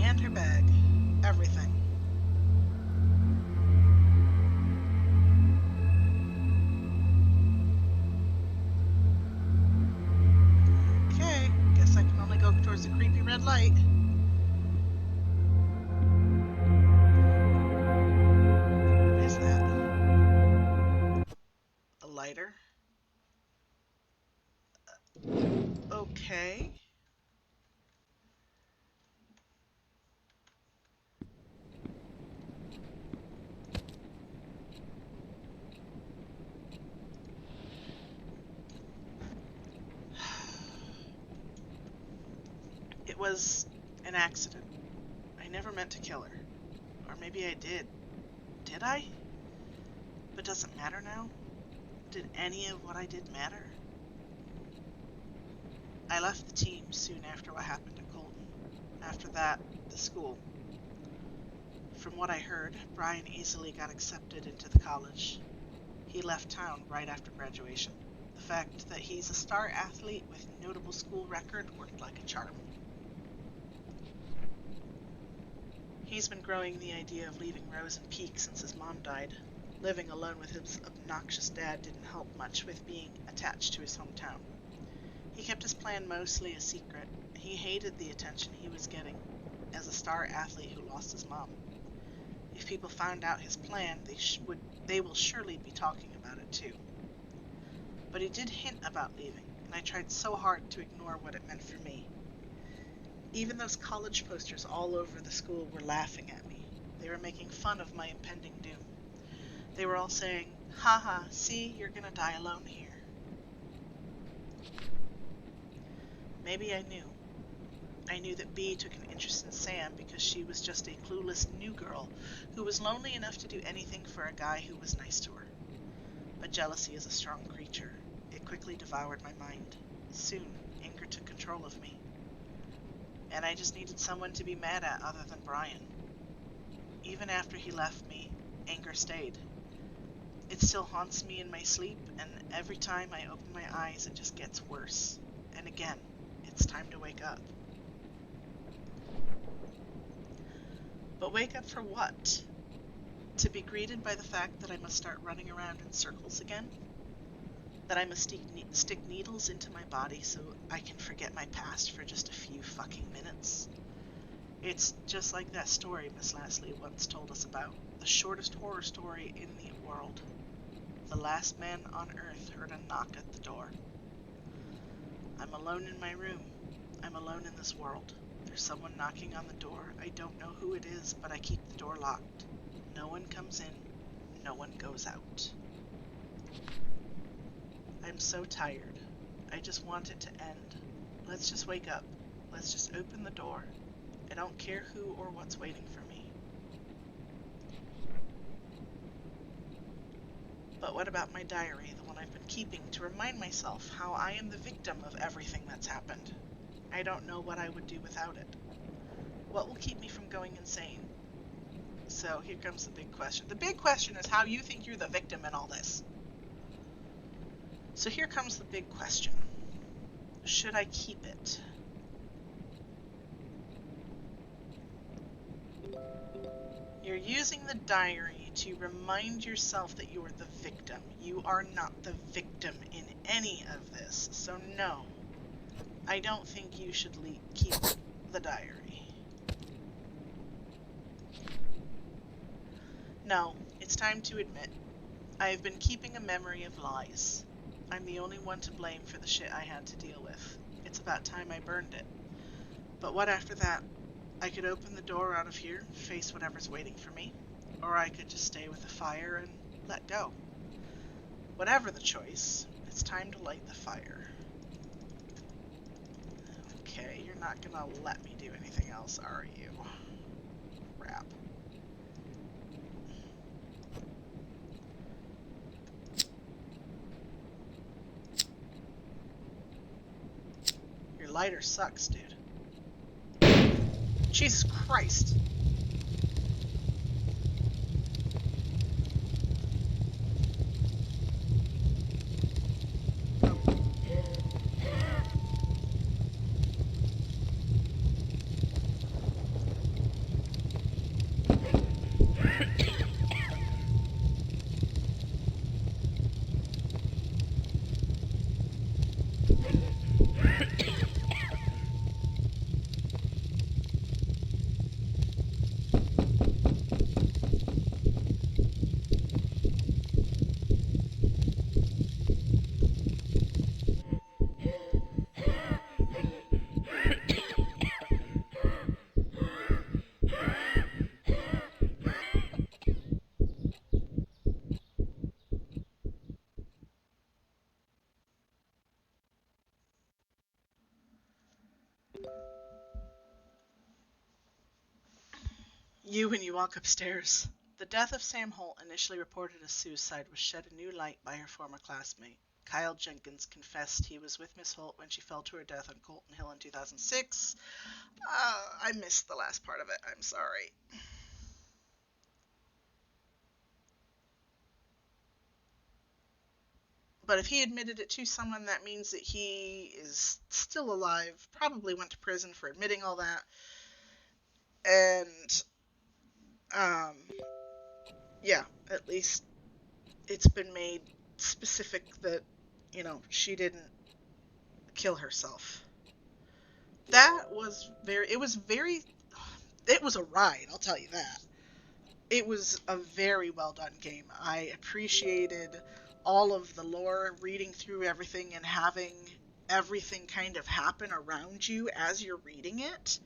[SPEAKER 1] And her bag. Everything. Okay, guess I can only go towards the creepy red light. What is that? A lighter? Okay. It was an accident. I never meant to kill her. Or maybe I did. Did I? But does it matter now? Did any of what I did matter? I left the team soon after what happened at Colton. After that, the school. From what I heard, Brian easily got accepted into the college. He left town right after graduation. The fact that he's a star athlete with notable school record worked like a charm. He's been growing the idea of leaving Rose and Peak since his mom died. Living alone with his obnoxious dad didn't help much with being attached to his hometown. He kept his plan mostly a secret. He hated the attention he was getting as a star athlete who lost his mom. If people found out his plan, they will surely be talking about it too. But he did hint about leaving, and I tried so hard to ignore what it meant for me. Even those college posters all over the school were laughing at me. They were making fun of my impending doom. They were all saying, "Haha, see, you're gonna die alone here." Maybe I knew. I knew that Bea took an interest in Sam because she was just a clueless new girl who was lonely enough to do anything for a guy who was nice to her. But jealousy is a strong creature. It quickly devoured my mind. Soon, anger took control of me. And I just needed someone to be mad at other than Brian. Even after he left me, anger stayed. It still haunts me in my sleep, and every time I open my eyes, it just gets worse. And again, it's time to wake up. But wake up for what? To be greeted by the fact that I must start running around in circles again? That I must stick needles into my body so I can forget my past for just a few fucking minutes? It's just like that story Miss Lastly once told us about, the shortest horror story in the world. The last man on Earth heard a knock at the door. I'm alone in my room. I'm alone in this world. There's someone knocking on the door. I don't know who it is, but I keep the door locked. No one comes in. No one goes out. I'm so tired. I just want it to end. Let's just wake up. Let's just open the door. I don't care who or what's waiting for me. But what about my diary, the one I've been keeping to remind myself how I am the victim of everything that's happened? I don't know what I would do without it. What will keep me from going insane? So here comes the big question. The big question is how you think you're the victim in all this. So here comes the big question. Should I keep it? You're using the diary to remind yourself that you are the victim. You are not the victim in any of this. So no, I don't think you should keep the diary. No, it's time to admit. I have been keeping a memory of lies. I'm the only one to blame for the shit I had to deal with. It's about time I burned it. But what after that? I could open the door out of here, face whatever's waiting for me, or I could just stay with the fire and let go. Whatever the choice, it's time to light the fire. Okay, you're not gonna let me do anything else, are you? Crap. Your lighter sucks, dude. Jesus Christ! When you walk upstairs. The death of Sam Holt, initially reported as suicide, was shed a new light by her former classmate. Kyle Jenkins confessed he was with Miss Holt when she fell to her death on Colton Hill in 2006. I missed the last part of it. I'm sorry. But if he admitted it to someone, that means that he is still alive, probably went to prison for admitting all that. And, um, yeah, at least it's been made specific that, she didn't kill herself. It was a ride, I'll tell you that. It was a very well done game. I appreciated all of the lore, reading through everything and having everything kind of happen around you as you're reading it.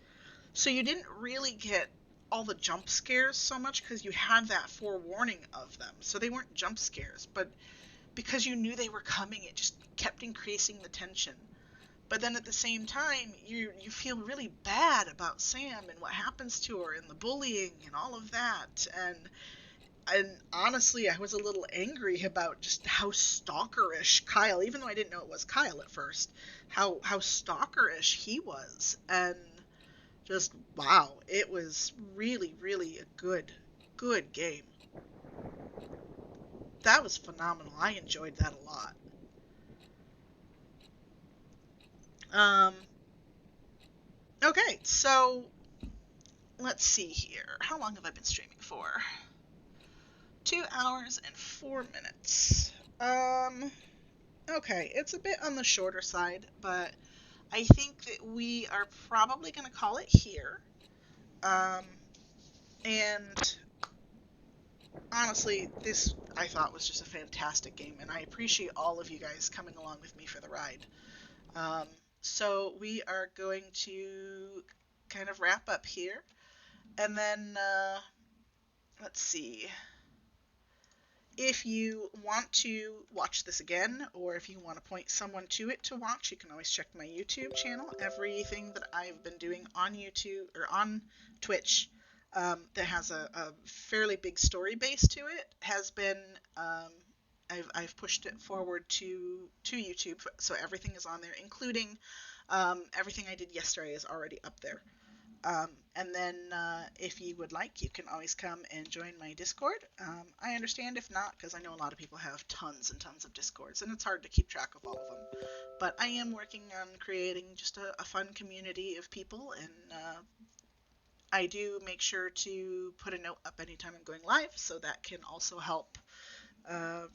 [SPEAKER 1] So you didn't really get all the jump scares so much because you had that forewarning of them. So they weren't jump scares, but because you knew they were coming, it just kept increasing the tension. But then at the same time, you feel really bad about Sam and what happens to her and the bullying and all of that. And honestly, I was a little angry about just how stalkerish Kyle, even though I didn't know it was Kyle at first, how stalkerish he was. And just wow, it was really, really a good game. That was phenomenal. I enjoyed that a lot. Um, okay, so let's see here. How long have I been streaming for? 2 hours and 4 minutes. Okay, it's a bit on the shorter side, but I think that we are probably going to call it here. Um, and honestly, this I thought was just a fantastic game, and I appreciate all of you guys coming along with me for the ride. Um, so we are going to kind of wrap up here, and then let's see. If you want to watch this again, or if you want to point someone to it to watch, you can always check my YouTube channel. Everything that I've been doing on YouTube or on Twitch that has a fairly big story base to it has been I've pushed it forward to YouTube, so everything is on there, including everything I did yesterday is already up there. And then if you would like, you can always come and join my Discord. I understand if not, because I know a lot of people have tons and tons of Discords, and it's hard to keep track of all of them. But I am working on creating just a fun community of people, and I do make sure to put a note up anytime I'm going live, so that can also help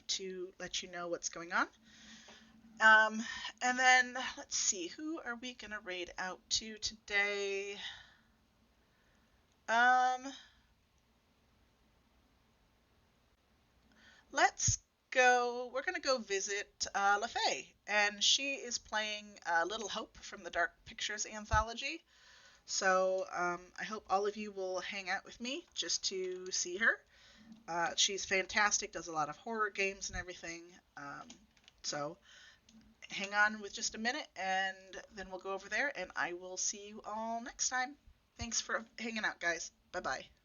[SPEAKER 1] to let you know what's going on. And then let's see, who are we gonna raid out to today? Um, let's go. We're gonna go visit LaFay, and she is playing Little Hope from the Dark Pictures anthology. So I hope all of you will hang out with me just to see her. She's fantastic, does a lot of horror games and everything. So hang on with just a minute, and then we'll go over there, and I will see you all next time. Thanks for hanging out, guys. Bye bye.